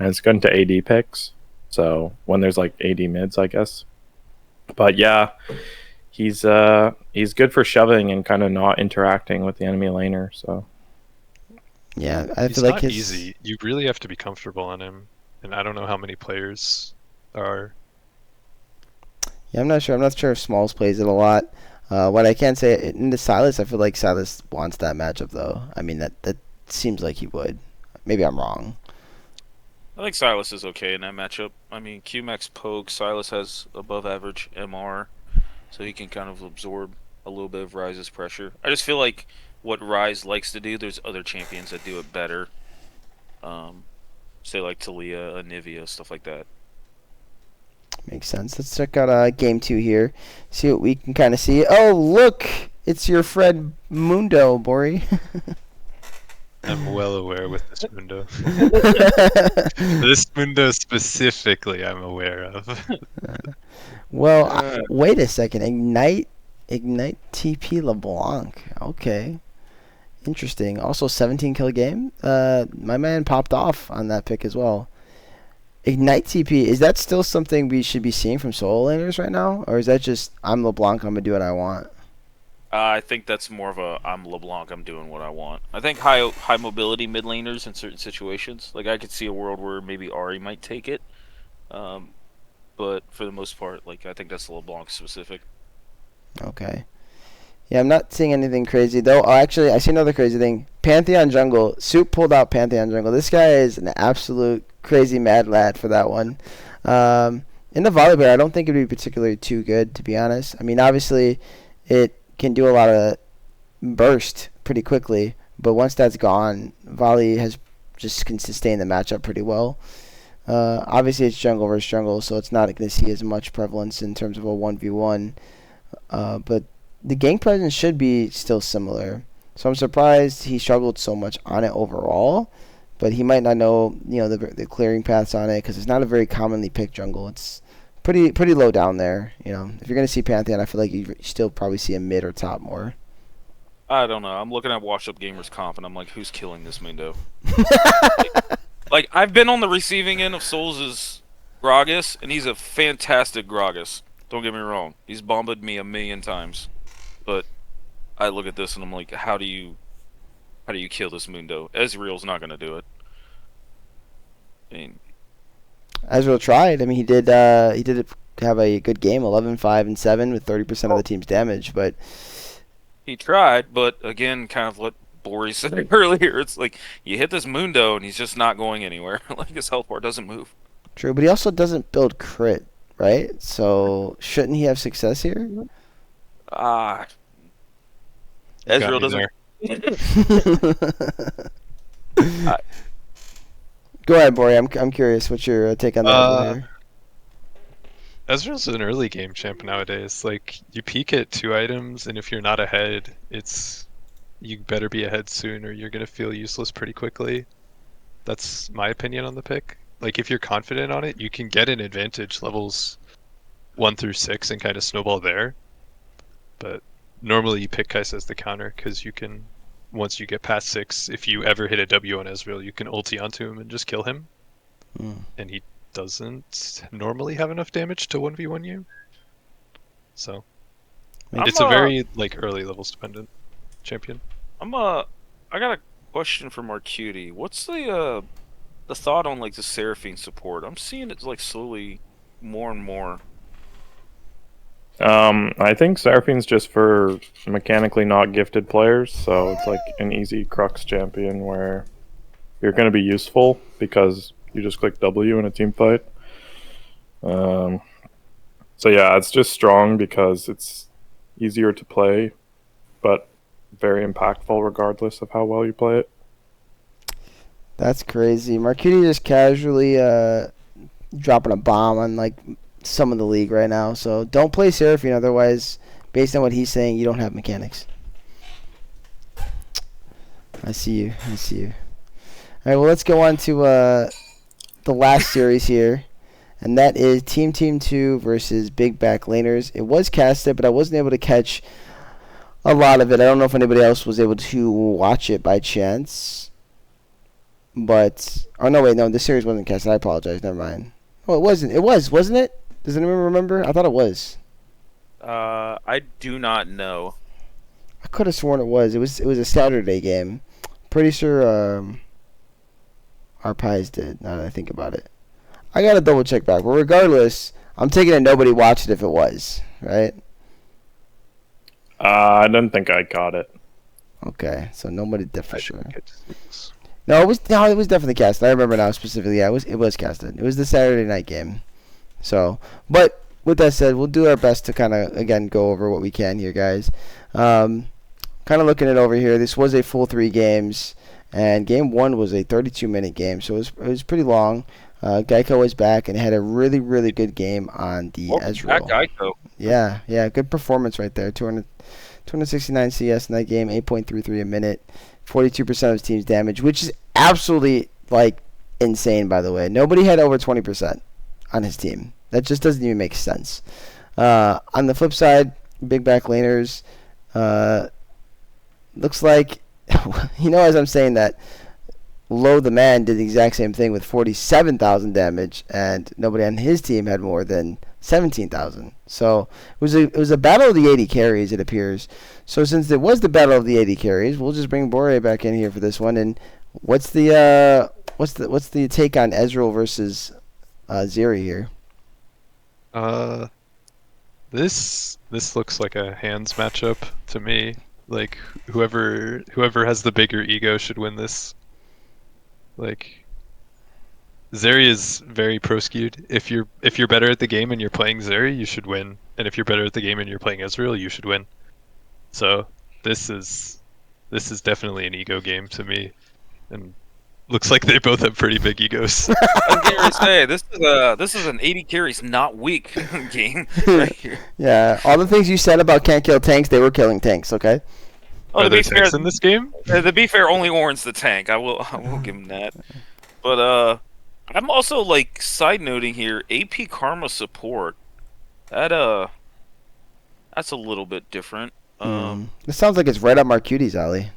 and it's good into AD picks. So when there's like AD mids, I guess. But yeah, he's good for shoving and kind of not interacting with the enemy laner. So Yeah, I He's feel like not his. easy. You really have to be comfortable on him, and I don't know how many players are. Yeah, I'm not sure. I'm not sure if Smalls plays it a lot. What I can say in the Silas, I feel like Silas wants that matchup though. I mean that seems like he would. Maybe I'm wrong. I think Silas is okay in that matchup. I mean, QMax poke, Silas has above average MR, so he can kind of absorb a little bit of Rise's pressure. I just feel like what Rise likes to do, there's other champions that do it better. Say like Talia, Anivia, stuff like that. Makes sense. Let's check out game 2 here. See what we can kind of see. Oh, look! It's your friend Mundo, Borrey. I'm well aware with this Mundo. This Mundo specifically, I'm aware of. Well, wait a second. Ignite TP LeBlanc. Okay. Interesting. Also 17 kill game. My man popped off on that pick as well. Ignite TP, is that still something we should be seeing from solo laners right now? Or is that just, I'm LeBlanc, I'm going to do what I want? I think that's more of a I'm LeBlanc, I'm doing what I want. I think high mobility mid laners in certain situations. Like I could see a world where maybe Ari might take it. But for the most part, like I think that's LeBlanc specific. Okay. Yeah, I'm not seeing anything crazy though. Oh, actually, I see another crazy thing. Pantheon Jungle. Soup pulled out Pantheon Jungle. This guy is an absolute crazy mad lad for that one. In the volleyball, I don't think it'd be particularly too good, to be honest. I mean, obviously, it can do a lot of burst pretty quickly, but once that's gone, volley can sustain the matchup pretty well. Obviously, it's jungle versus jungle, so it's not going to see as much prevalence in terms of a 1v1. But the gank presence should be still similar. So I'm surprised he struggled so much on it overall. But he might not know, the clearing paths on it because it's not a very commonly picked jungle. It's pretty low down there. If you're gonna see Pantheon, I feel like you still probably see a mid or top more. I don't know. I'm looking at Washed Up Gamers comp and I'm like, who's killing this Mundo? Like I've been on the receiving end of Souls' Gragas, and he's a fantastic Gragas. Don't get me wrong. He's bombed me 1,000,000 times. But I look at this and I'm like, how do you kill this Mundo? Ezreal's not gonna do it. I mean, Ezreal tried. I mean, he did have a good game, 11, 5, and 7 with 30% of the team's damage. But he tried, but again, kind of what Borrey said earlier. It's like you hit this Mundo and he's just not going anywhere. Like his health bar doesn't move. true, but he also doesn't build crit, right? So shouldn't he have success here? Ezreal doesn't. Go ahead, Borrey. I'm curious. What's your take on that here? Ezreal's an early game champ nowadays. Like you peak at 2 items, and if you're not ahead, you better be ahead soon, or you're gonna feel useless pretty quickly. That's my opinion on the pick. Like if you're confident on it, you can get an advantage levels 1 through 6 and kind of snowball there. But normally you pick Kai'Sa as the counter because you can, once you get past 6, if you ever hit a W on Ezreal, you can ulti onto him and just kill him. And he doesn't normally have enough damage to 1v1 you. So it's a very early levels dependent champion. I got a question for Marcutie. What's the thought on the Seraphine support? I'm seeing it slowly more and more. I think Seraphine's just for mechanically not gifted players, so it's like an easy Crux champion where you're going to be useful because you just click W in a team fight. So yeah, it's just strong because it's easier to play, but very impactful regardless of how well you play it. That's crazy. Marcutie just casually dropping a bomb on like some of the league right now. So don't play Seraphine, otherwise, based on what he's saying, you don't have mechanics. I see you. I see you. All right, well, let's go on to the last series here, and that is Team 2 versus Big Back Laners. It was casted, but I wasn't able to catch a lot of it. I don't know if anybody else was able to watch it by chance. But, oh, no, wait, no, this series wasn't casted. I apologize. Never mind. Oh, it wasn't. It was, wasn't it? Does anyone remember? I thought it was. I do not know. I could have sworn it was. It was a Saturday game. Pretty sure our Pies did, now that I think about it. I got to double check back. But regardless, I'm taking it nobody watched it if it was, right? I don't think I got it. Okay, so nobody did for sure. It's- No, it was definitely casted. I remember now specifically. Yeah, it was casted. It was the Saturday night game. So, but with that said, we'll do our best to kind of again go over what we can here, guys. Kind of looking it over here. This was a full 3 games, and game 1 was a 32-minute game, so it was pretty long. Geico was back and had a really, really good game on the Ezreal. Back Geico. Yeah, good performance right there. 269 CS in that game, 8.33 a minute. 42% of his team's damage, which is absolutely, like, insane, by the way. Nobody had over 20% on his team. That just doesn't even make sense. On the flip side, Big Back Laners, looks like, as I'm saying that, Low the Man did the exact same thing with 47,000 damage, and nobody on his team had more than 17,000. So it was a battle of the 80 carries, it appears. So since it was the battle of the 80 carries, we'll just bring Borrey back in here for this one. And what's the take on Ezreal versus Zeri here? This looks like a hands matchup to me. Like whoever has the bigger ego should win this. Like Zeri is very pro skewed. If you're better at the game and you're playing Zeri, you should win. And if you're better at the game and you're playing Ezreal, you should win. So this is definitely an ego game to me, and looks like they both have pretty big egos. I'm going to say this is an 80 carries not weak game right here. Yeah, all the things you said about can't kill tanks, they were killing tanks. Okay. Oh, Are to there be fair, tanks in this game? to be fair, only Orin's the tank. I will give him that. But I'm also like side noting here, AP Karma support. That's a little bit different. This sounds like it's right up Marcutie's alley.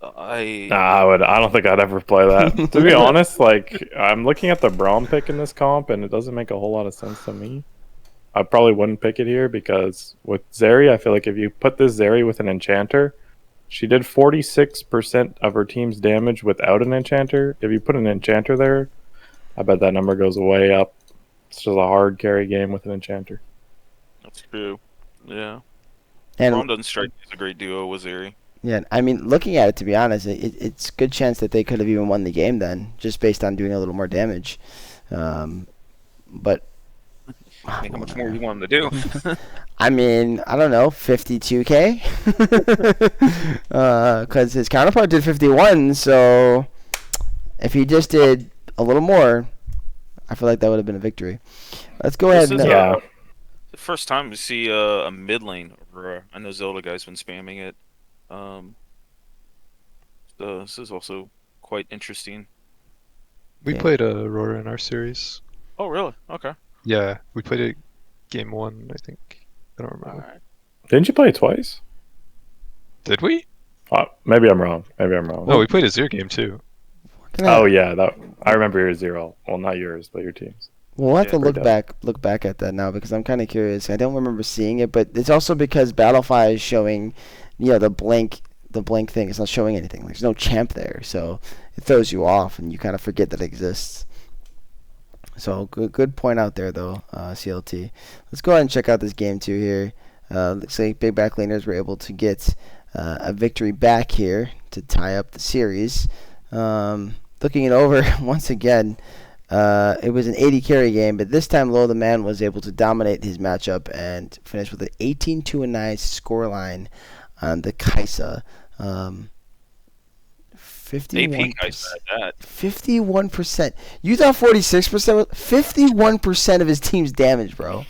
I don't think I'd ever play that. To be honest, like I'm looking at the Braum pick in this comp, and it doesn't make a whole lot of sense to me. I probably wouldn't pick it here because with Zeri, I feel like if you put this Zeri with an enchanter, she did 46% of her team's damage without an enchanter. If you put an enchanter there, I bet that number goes way up. It's just a hard carry game with an enchanter. That's true. Yeah. And Braum doesn't strike me as a great duo with Zeri. yeah, I mean, looking at it, to be honest, it's a good chance that they could have even won the game then, just based on doing a little more damage. But I think how much more you want him to do. I mean, I don't know, 52K? Because his counterpart did 51, so if he just did a little more, I feel like that would have been a victory. Let's go ahead and... The first time we see a mid lane Aurora. I know Zelda guy's been spamming it. So this is also quite interesting. We played Aurora in our series. Oh, really? Okay. Yeah, we played it game 1, I think. I don't remember. All right. Didn't you play it twice? Did we? Maybe I'm wrong. No, we played a Zero game too. Oh yeah, I remember your 0. Well, not yours, but your team's. We'll have to look back at that now because I'm kind of curious. I don't remember seeing it, but it's also because Battlefy is showing, the blank thing. It's not showing anything. There's no champ there, so it throws you off, and you kind of forget that it exists. So good point out there though, CLT. Let's go ahead and check out this game too here. Looks like big back laners were able to get a victory back here to tie up the series. Looking it over once again, it was an 80 carry game, but this time Low the Man was able to dominate his matchup and finish with an 18-9 scoreline on the Kaisa. 51%. 51%. You thought 46%? 51% of his team's damage, bro.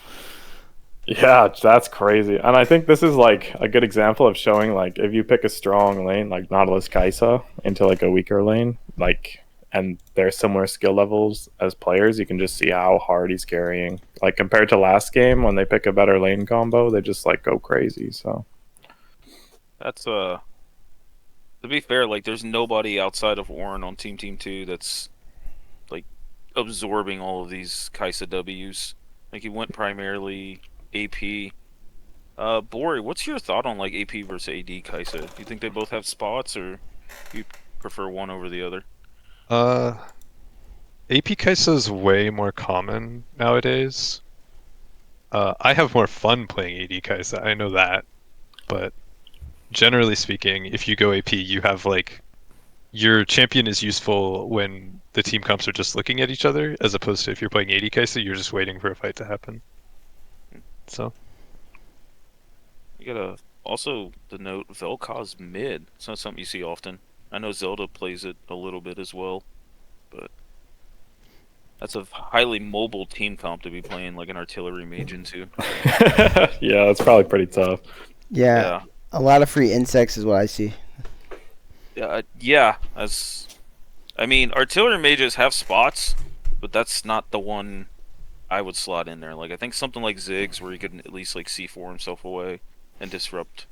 Yeah, that's crazy. And I think this is like a good example of showing like if you pick a strong lane like Nautilus Kaisa into like a weaker lane, like and they're similar skill levels as players, you can just see how hard he's carrying. Like compared to last game when they pick a better lane combo, they just like go crazy. So That's to be fair, like there's nobody outside of Orin on Team 2 that's like absorbing all of these Kaisa W's. Like he went primarily AP. Borrey, what's your thought on like AP versus AD Kaisa? Do you think they both have spots, or do you prefer one over the other? AP Kaisa is way more common nowadays. I have more fun playing AD Kaisa, I know that. But generally speaking, if you go AP, you have like your champion is useful when the team comps are just looking at each other, as opposed to if you're playing AD Kaisa, you're just waiting for a fight to happen. So You gotta also the note Vel'Koz mid. It's not something you see often. I know Zelda plays it a little bit as well, but that's a highly mobile team comp to be playing like an artillery mage into. yeah, that's probably pretty tough. Yeah, a lot of free insects is what I see. Yeah. I mean, artillery mages have spots, but that's not the one I would slot in there. Like I think something like Ziggs, where he could at least like C4 himself away and disrupt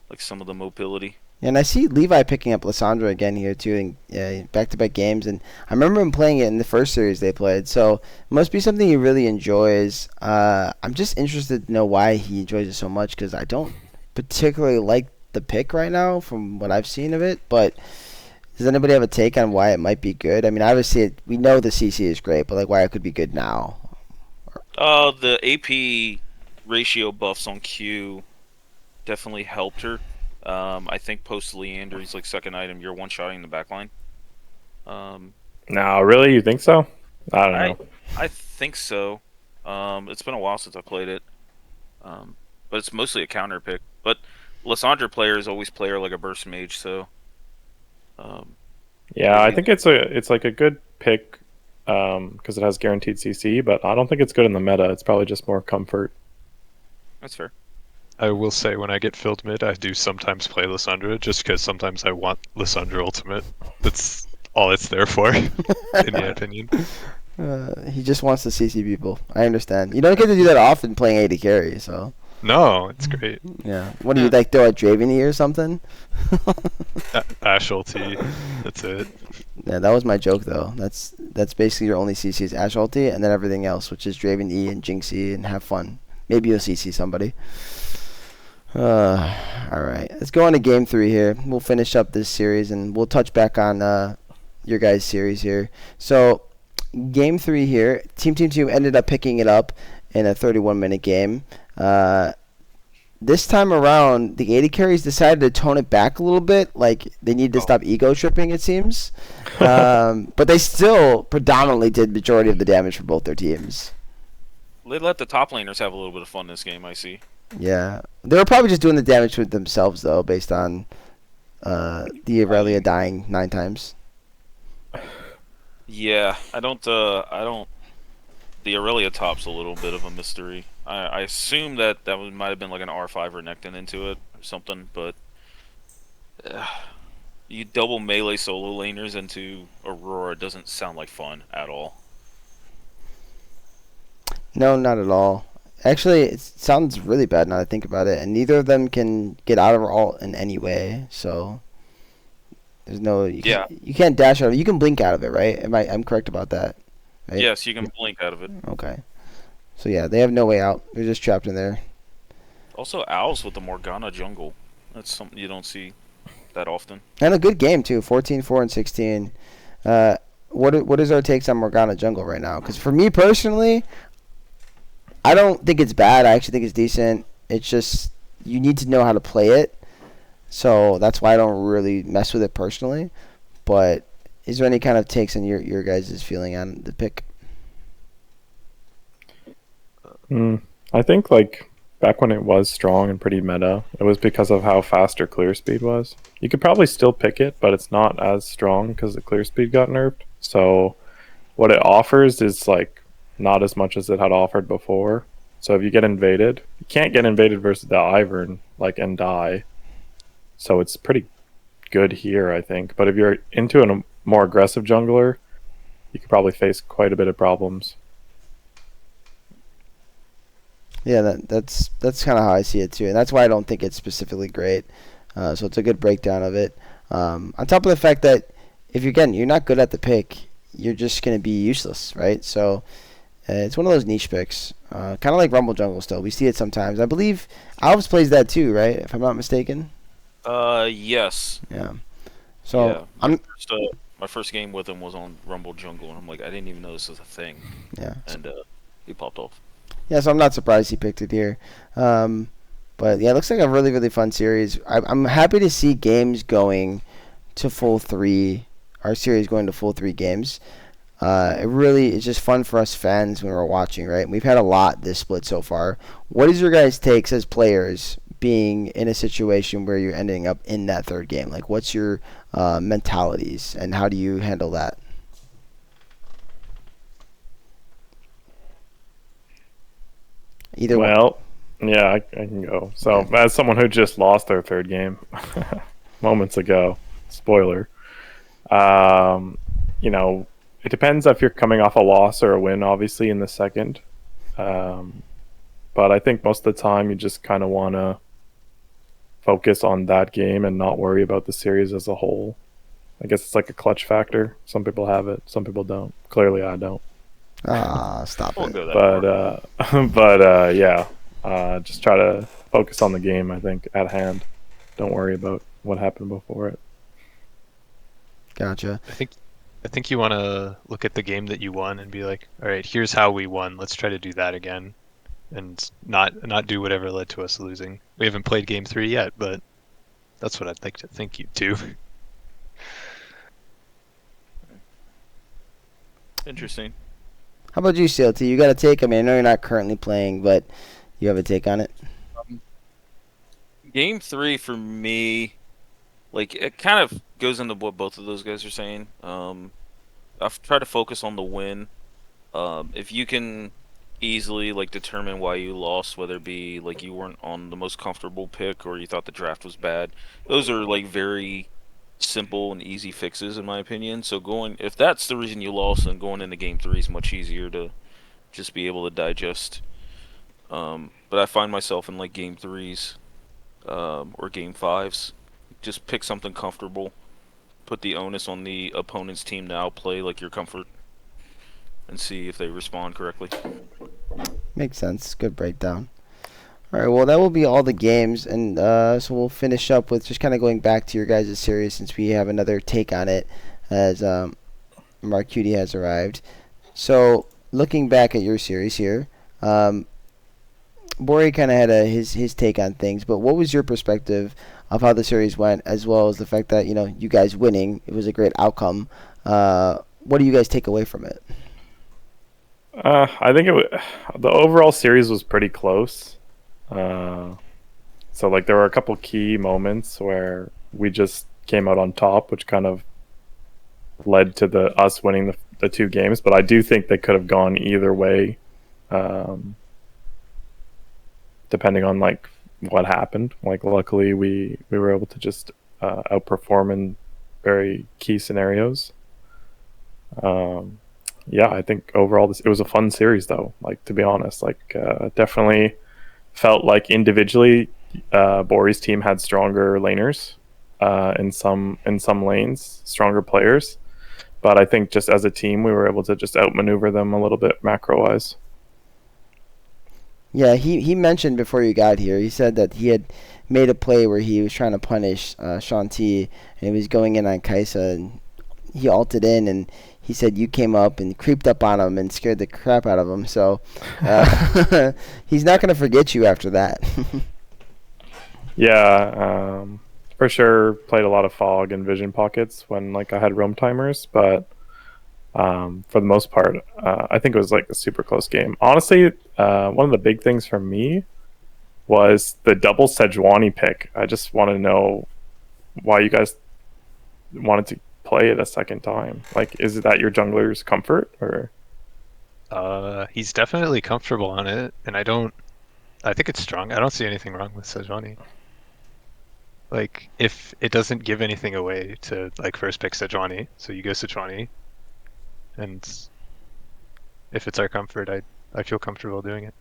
like some of the mobility. And I see Levi picking up Lissandra again here too in back-to-back games, and I remember him playing it in the first series they played. So it must be something he really enjoys. I'm just interested to know why he enjoys it so much, because I don't particularly like the pick right now from what I've seen of it. But does anybody have a take on why it might be good? I mean, obviously we know the CC is great, but like why it could be good now? The AP ratio buffs on Q definitely helped her. I think post Leander, he's like second item, you're one-shotting the backline. No, really? You think so? I don't know. I think so. It's been a while since I played it. But it's mostly a counter pick. But Lissandra players always play her like a burst mage, so yeah, I think it's like a good pick because it has guaranteed CC, but I don't think it's good in the meta. It's probably just more comfort. that's fair. I will say when I get filled mid, I do sometimes play Lissandra, just because sometimes I want Lissandra ultimate. That's all it's there for, in my opinion. He just wants to CC people. I understand. You don't get to do that often playing AD carry, so. No, it's great. Yeah. What do you like, throw a Draveny or something? Ash ulti, that's it. Yeah, that was my joke though. That's basically your only CC is Ash ulti, and then everything else, which is Draven E and Jinx E, and have fun. Maybe you'll CC somebody. All right, let's go on to game 3 here. We'll finish up this series, and we'll touch back on your guys' series here. So, game 3 here, Team 2 ended up picking it up in a 31-minute game. This time around, the AD carries decided to tone it back a little bit. Like, they needed to stop ego tripping, it seems. But they still predominantly did majority of the damage for both their teams. They let the top laners have a little bit of fun this game, I see. Yeah. They were probably just doing the damage with themselves, though, based on the Aurelia dying 9 times. Yeah, I don't. The Aurelia top's a little bit of a mystery. I assume that might have been like an R5 or Nectin into it or something, but you double melee solo laners into Aurora doesn't sound like fun at all. No, not at all. Actually, it sounds really bad now that I think about it, and neither of them can get out of ult in any way, so there's no... You can't dash out of it. You can blink out of it, right? I'm correct about that, right? Yes, you can blink out of it. Okay. So yeah, they have no way out. They're just trapped in there. Also, Owls with the Morgana jungle. That's something you don't see that often. And a good game, too. 14-4 and 16. what is our takes on Morgana jungle right now? Because for me personally, I don't think it's bad. I actually think it's decent. It's just you need to know how to play it. So that's why I don't really mess with it personally. But is there any kind of takes on your guys' feeling on the pick? I think like back when it was strong and pretty meta, it was because of how fast her clear speed was. You could probably still pick it, but it's not as strong because the clear speed got nerfed. So what it offers is like not as much as it had offered before. So if you get invaded, you can't get invaded versus the Ivern like and die. So it's pretty good here, I think. But if you're into a more aggressive jungler, you could probably face quite a bit of problems. Yeah, that's kind of how I see it too, and that's why I don't think it's specifically great. So it's a good breakdown of it. On top of the fact that if you're not good at the pick, you're just gonna be useless, right? So it's one of those niche picks, kind of like Rumble Jungle. Still, we see it sometimes. I believe Alves plays that too, right? If I'm not mistaken. Yes. Yeah. So Yeah. I'm. My first game with him was on Rumble Jungle, and I'm like, I didn't even know this was a thing. Yeah. And he popped off. Yeah, so I'm not surprised he picked it here. But yeah, it looks like a really, really fun series. I'm happy to see games going to full 3, our series going to full 3 games. It really is just fun for us fans when we're watching, right? We've had a lot this split so far. What is your guys' takes as players being in a situation where you're ending up in that third game? Like, what's your mentalities, and how do you handle that? Either one. Well, yeah, I can go. So, as someone who just lost their third game moments ago, spoiler, you know, it depends if you're coming off a loss or a win, obviously, in the second. But I think most of the time you just kind of want to focus on that game and not worry about the series as a whole. I guess it's like a clutch factor. Some people have it, some people don't. Clearly, I don't. Stop We'll it. go that far. But yeah, just try to focus on the game. I think at hand. Don't worry about what happened before it. Gotcha. I think you want to look at the game that you won and be like, all right, here's how we won. Let's try to do that again, and not do whatever led to us losing. We haven't played game 3 yet, but that's what I'd like to think you do. Interesting. How about you, CLT? You got a take? I mean, I know you're not currently playing, but you have a take on it? Game 3 for me, like, it kind of goes into what both of those guys are saying. I've tried to focus on the win. If you can easily like determine why you lost, whether it be like you weren't on the most comfortable pick or you thought the draft was bad, those are like very simple and easy fixes in my opinion. So if that's the reason you lost, then going into game 3 is much easier to just be able to digest. But I find myself in like game 3s or game 5s, just pick something comfortable, put the onus on the opponent's team to outplay like your comfort, and see if they respond correctly. Makes sense. Good breakdown. All right, well, that will be all the games, and so we'll finish up with just kind of going back to your guys' series since we have another take on it as Marcutie has arrived. So, looking back at your series here, Borrey kind of had his take on things, but what was your perspective of how the series went, as well as the fact that, you guys winning, it was a great outcome. What do you guys take away from it? I think the overall series was pretty close. So like there were a couple key moments where we just came out on top, which kind of led to us winning the 2 games. But I do think they could have gone either way, depending on like what happened. Like luckily we were able to just outperform in very key scenarios. Yeah, I think overall it was a fun series though. Like to be honest, like definitely felt like individually Borrey's team had stronger laners in some lanes, stronger players. But I think just as a team we were able to just outmaneuver them a little bit macro wise. Yeah, he mentioned before you got here, he said that he had made a play where he was trying to punish Shanti, and he was going in on Kaisa, and he ulted in, and he said you came up and creeped up on him and scared the crap out of him. So he's not going to forget you after that. Yeah, for sure. Played a lot of fog and vision pockets when like I had roam timers, but for the most part, I think it was like a super close game. Honestly, one of the big things for me was the double Sejuani pick. I just want to know why you guys wanted to play it a second time. Like, is that your jungler's comfort, or? He's definitely comfortable on it, and I think it's strong. I don't see anything wrong with Sejuani. Like, if it doesn't give anything away to like first pick Sejuani, so you go Sejuani, and if it's our comfort, I feel comfortable doing it.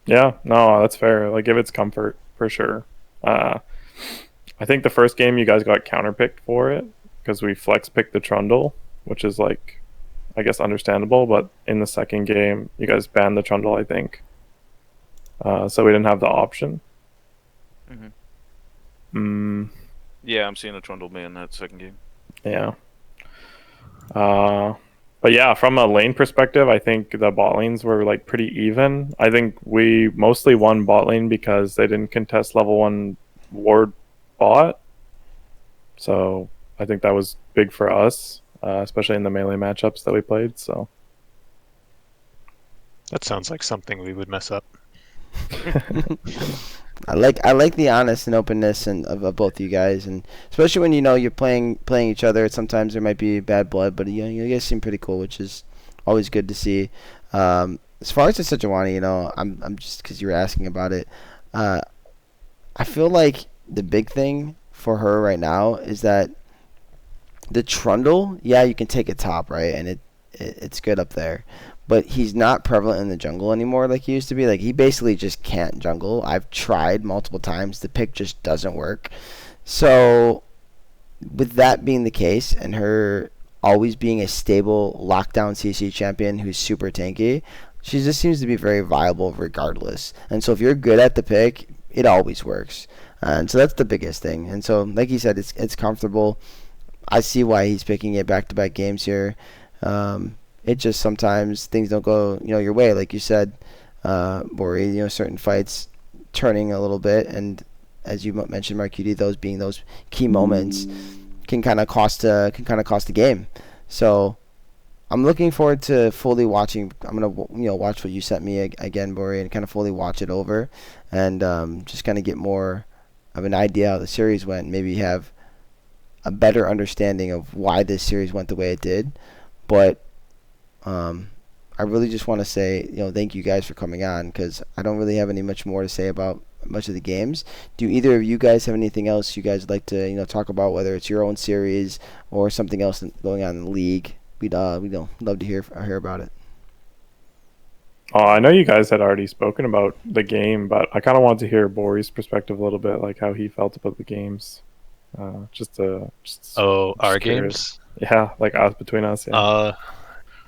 Yeah, no, that's fair. Like, if it's comfort, for sure. I think the first game you guys got counterpicked for it because we flex picked the Trundle, which is like, I guess, understandable. But in the second game, you guys banned the Trundle, I think. So we didn't have the option. Yeah, I'm seeing a Trundle ban that second game. Yeah. But yeah, from a lane perspective, I think the bot lanes were like pretty even. I think we mostly won bot lane because they didn't contest level 1 ward bot. So I think that was big for us, especially in the melee matchups that we played. So That sounds like something we would mess up. I like the honest and openness and of both you guys, and especially when you're playing each other. Sometimes there might be bad blood, but you guys seem pretty cool, which is always good to see. As far as the Sejuani, I'm just because you were asking about it. I feel like the big thing for her right now is that the Trundle, yeah, you can take it top, right, and it's good up there. But he's not prevalent in the jungle anymore like he used to be. Like, he basically just can't jungle. I've tried multiple times. The pick just doesn't work. So, with that being the case, and her always being a stable lockdown CC champion who's super tanky, she just seems to be very viable regardless. And so, if you're good at the pick, it always works. And so, that's the biggest thing. And so, like you said, it's comfortable. I see why he's picking it back-to-back games here. It just sometimes things don't go your way, like you said, Borrey. Certain fights turning a little bit, and as you mentioned, Marcutie, those being those key moments can kind of cost the game. So I'm looking forward to fully watching. I'm gonna watch what you sent me again, Borrey, and kind of fully watch it over, and just kind of get more of an idea how the series went. Maybe have a better understanding of why this series went the way it did, but. I really just want to say, thank you guys for coming on, because I don't really have any much more to say about much of the games. Do either of you guys have anything else you guys would like to, talk about, whether it's your own series or something else going on in the league? We'd love to hear about it. I know you guys had already spoken about the game, but I kind of want to hear Borey's perspective a little bit, like how he felt about the games. Our curious. games? Yeah, like us, between us. Yeah.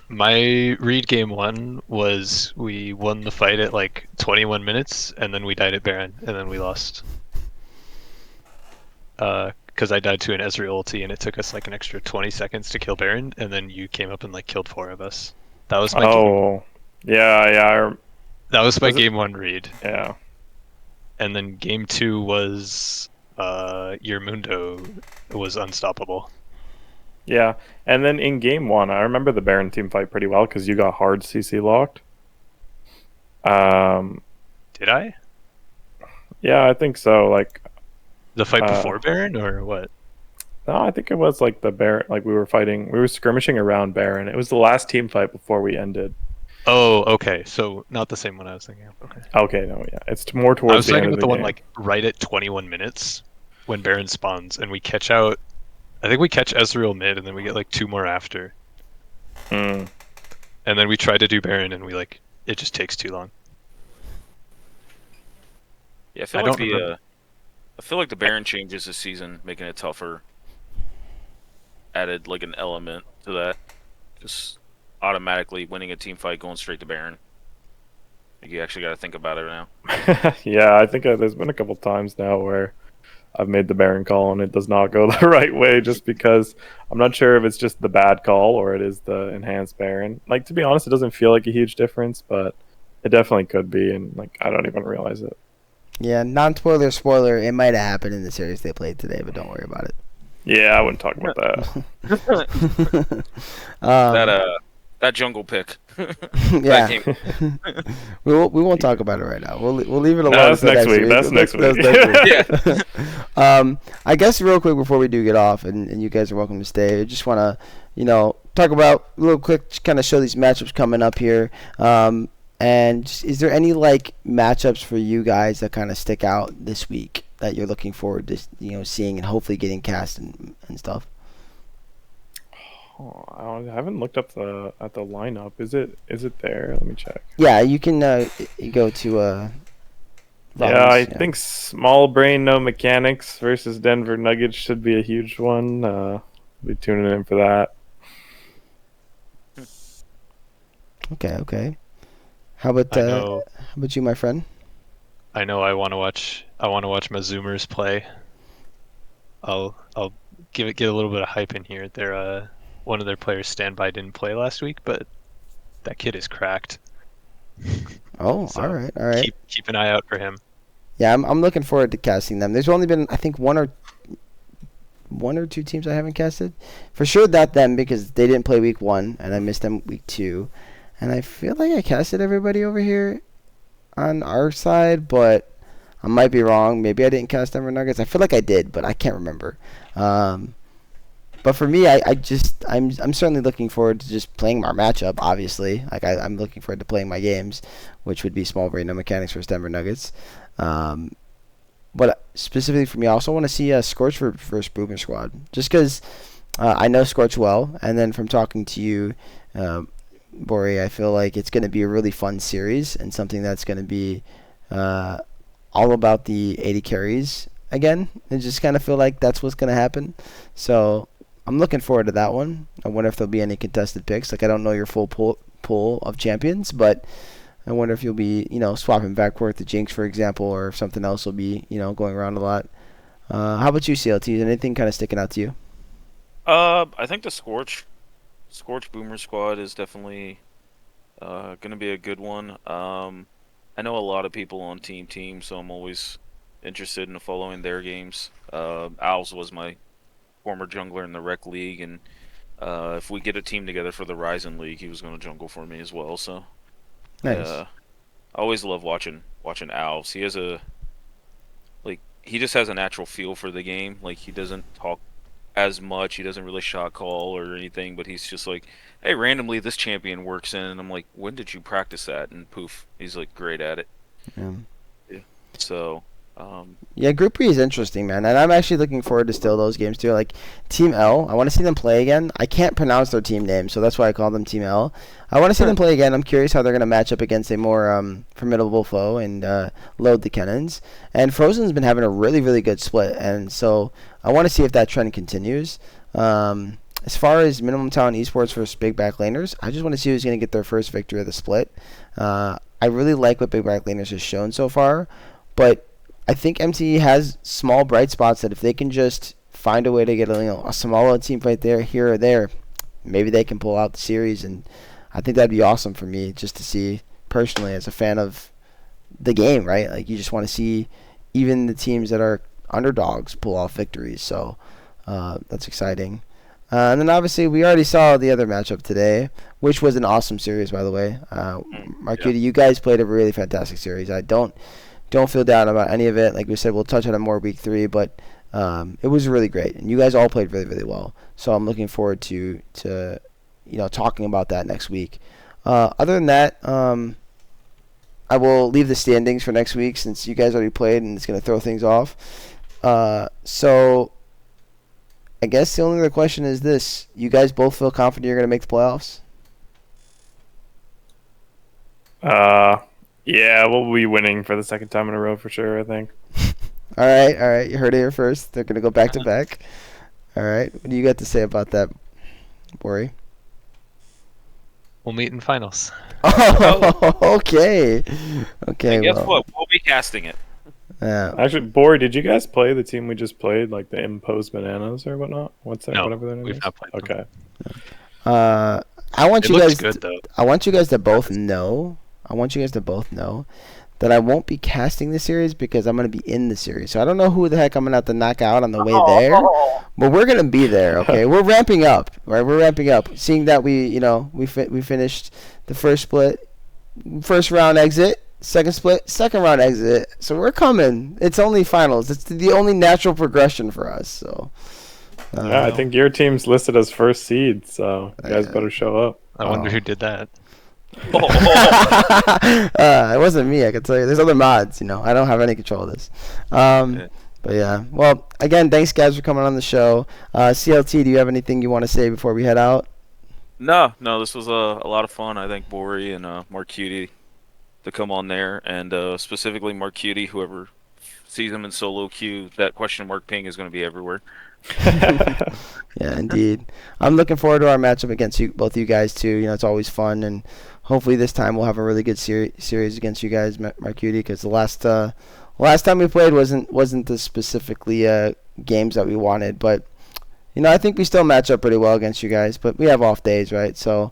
My read game 1 was we won the fight at like 21 minutes, and then we died at Baron, and then we lost. Because I died to an Ezreal ulti, and it took us like an extra 20 seconds to kill Baron, and then you came up and like killed 4 of us. That was my game. Yeah. That was my game 1 read. Yeah. And then game 2 was your Mundo was unstoppable. Yeah, and then in game 1, I remember the Baron team fight pretty well because you got hard CC locked. Did I? Yeah, I think so. Like the fight before Baron, or what? No, I think it was like the Baron. Like we were skirmishing around Baron. It was the last team fight before we ended. Oh, okay. So not the same one I was thinking of. Okay. Okay, no, yeah, it's more towards. I was the thinking end about of the game. one like right at 21 minutes when Baron spawns, and we catch out. I think we catch Ezreal mid, and then we get like 2 more after. Mm. And then we try to do Baron, and it just takes too long. Yeah, I feel like the Baron changes this season, making it tougher. Added like an element to that, just automatically winning a team fight, going straight to Baron. Like, you actually got to think about it now. Yeah, I think there's been a couple times now where I've made the Baron call and it does not go the right way just because I'm not sure if it's just the bad call or it is the enhanced Baron. Like, to be honest, it doesn't feel like a huge difference, but it definitely could be, and like I don't even realize it. Yeah, non-spoiler, spoiler. It might have happened in the series they played today, but don't worry about it. Yeah, I wouldn't talk about that. That jungle pick. Yeah, That game. we won't talk about it right now. We'll leave it alone. That's for next week. That's next week. Yeah. I guess real quick before we do get off, and you guys are welcome to stay. I just want to talk about a little quick, kind of show these matchups coming up here. And is there any like matchups for you guys that kind of stick out this week that you're looking forward to seeing and hopefully getting cast and stuff? Oh, I haven't looked up at the lineup. Is it there? Let me check. Yeah, you can you go to Yeah, I think small brain, no mechanics versus Denver Nuggets should be a huge one. Be tuning in for that. Okay. How about you, my friend? I know I want to watch my Zoomers play. I'll get a little bit of hype in here. They're one of their players, Standby, didn't play last week, but that kid is cracked. Oh, So all right. Keep an eye out for him. Yeah, I'm looking forward to casting them. There's only been, I think, one or two teams I haven't casted. For sure not them because they didn't play week 1 and I missed them week 2. And I feel like I casted everybody over here on our side, but I might be wrong. Maybe I didn't cast Denver Nuggets. I feel like I did, but I can't remember. But for me, I'm certainly looking forward to just playing our matchup. Obviously, like I'm looking forward to playing my games, which would be Small Brain No Mechanics versus Denver Nuggets. But specifically for me, I also want to see Scorch versus Boomer Squad, just because I know Scorch well, and then from talking to you, Borrey, I feel like it's going to be a really fun series and something that's going to be all about the 80 carries again. I just kind of feel like that's what's going to happen. So I'm looking forward to that one. I wonder if there'll be any contested picks. Like, I don't know your full pool of champions, but I wonder if you'll be, swapping back forth to Jinx, for example, or if something else will be, going around a lot. How about you, CLT? Is anything kind of sticking out to you? I think the Scorch Boomer Squad is definitely going to be a good one. I know a lot of people on Team, so I'm always interested in following their games. Owls was my former jungler in the Rec League, and if we get a team together for the Ryzen League, he was going to jungle for me as well. So Nice. I always love watching Owls. He just has a natural feel for the game. Like, he doesn't talk as much. He doesn't really shot call or anything, but he's just like, hey, randomly this champion works in, and I'm like, when did you practice that? And poof, he's like great at it. Yeah. So Yeah, Group B is interesting, man, and I'm actually looking forward to still those games too. Like Team L, I want to see them play again. I can't pronounce their team name, so that's why I call them Team L. I want to see them play again. I'm curious how they're going to match up against a more formidable foe and load the cannons. And Frozen's been having a really, really good split, and so I want to see if that trend continues. As far as minimum talent esports versus big back laners, I just want to see who's going to get their first victory of the split. I really like what big back laners has shown so far, but I think MTE has small bright spots that if they can just find a way to get a smaller team fight there, here or there, maybe they can pull out the series, and I think that'd be awesome for me just to see personally as a fan of the game, right? Like, you just want to see even the teams that are underdogs pull off victories, so that's exciting. And then obviously we already saw the other matchup today, which was an awesome series, by the way. Marcutie, you guys played a really fantastic series. I don't feel down about any of it. Like we said, we'll touch on it more week 3, but it was really great, and you guys all played really, really well. So I'm looking forward to talking about that next week. Other than that, I will leave the standings for next week since you guys already played, and it's going to throw things off. So I guess the only other question is this: you guys both feel confident you're going to make the playoffs? Yeah, we'll be winning for the second time in a row for sure, I think. All right. You heard it here first. They're going to go back to back. All right. What do you got to say about that, Borrey? We'll meet in finals. Oh, okay. Okay. and guess what? We'll be casting it. Yeah. Actually, Borrey, did you guys play the team we just played, like the Imposed Bananas or whatnot? What's that? No, Whatever their name we've is. not played them. Okay. I want It you looks guys. good though. I want you guys to both know. I want you guys to both know that I won't be casting the series because I'm going to be in the series. So I don't know who the heck I'm going to have to knock out on the way there, but we're going to be there. Okay, we're ramping up, right? We're ramping up. Seeing that we finished the first split, first round exit, second split, second round exit. So we're coming. It's only finals. It's the only natural progression for us. So. Yeah, I think your team's listed as first seed, so you guys better show up. I wonder who did that. It wasn't me, I can tell you. There's other mods, I don't have any control of this. But yeah. Well, again, thanks guys for coming on the show. CLT, do you have anything you want to say before we head out? No, this was a lot of fun. I thank Borrey and Marcutie to come on there, and specifically Marcutie, whoever sees him in solo queue, that question mark ping is going to be everywhere. Yeah, indeed. I'm looking forward to our matchup against both you guys too. It's always fun, and hopefully this time we'll have a really good series against you guys, Marcutie, because the last time we played wasn't the specifically games that we wanted, but I think we still match up pretty well against you guys. But we have off days, right? So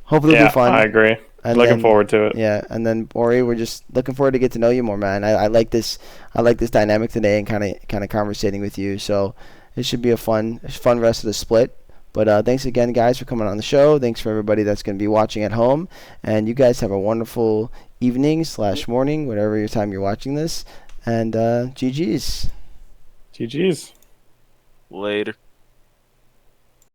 hopefully it'll be fun. I agree. And looking forward to it. Yeah, and then Borrey, we're just looking forward to get to know you more, man. I like this. I like this dynamic today and kind of conversating with you. So it should be a fun rest of the split. But thanks again, guys, for coming on the show. Thanks for everybody that's going to be watching at home. And you guys have a wonderful evening/morning, whatever your time you're watching this. And GG's. GG's. Later.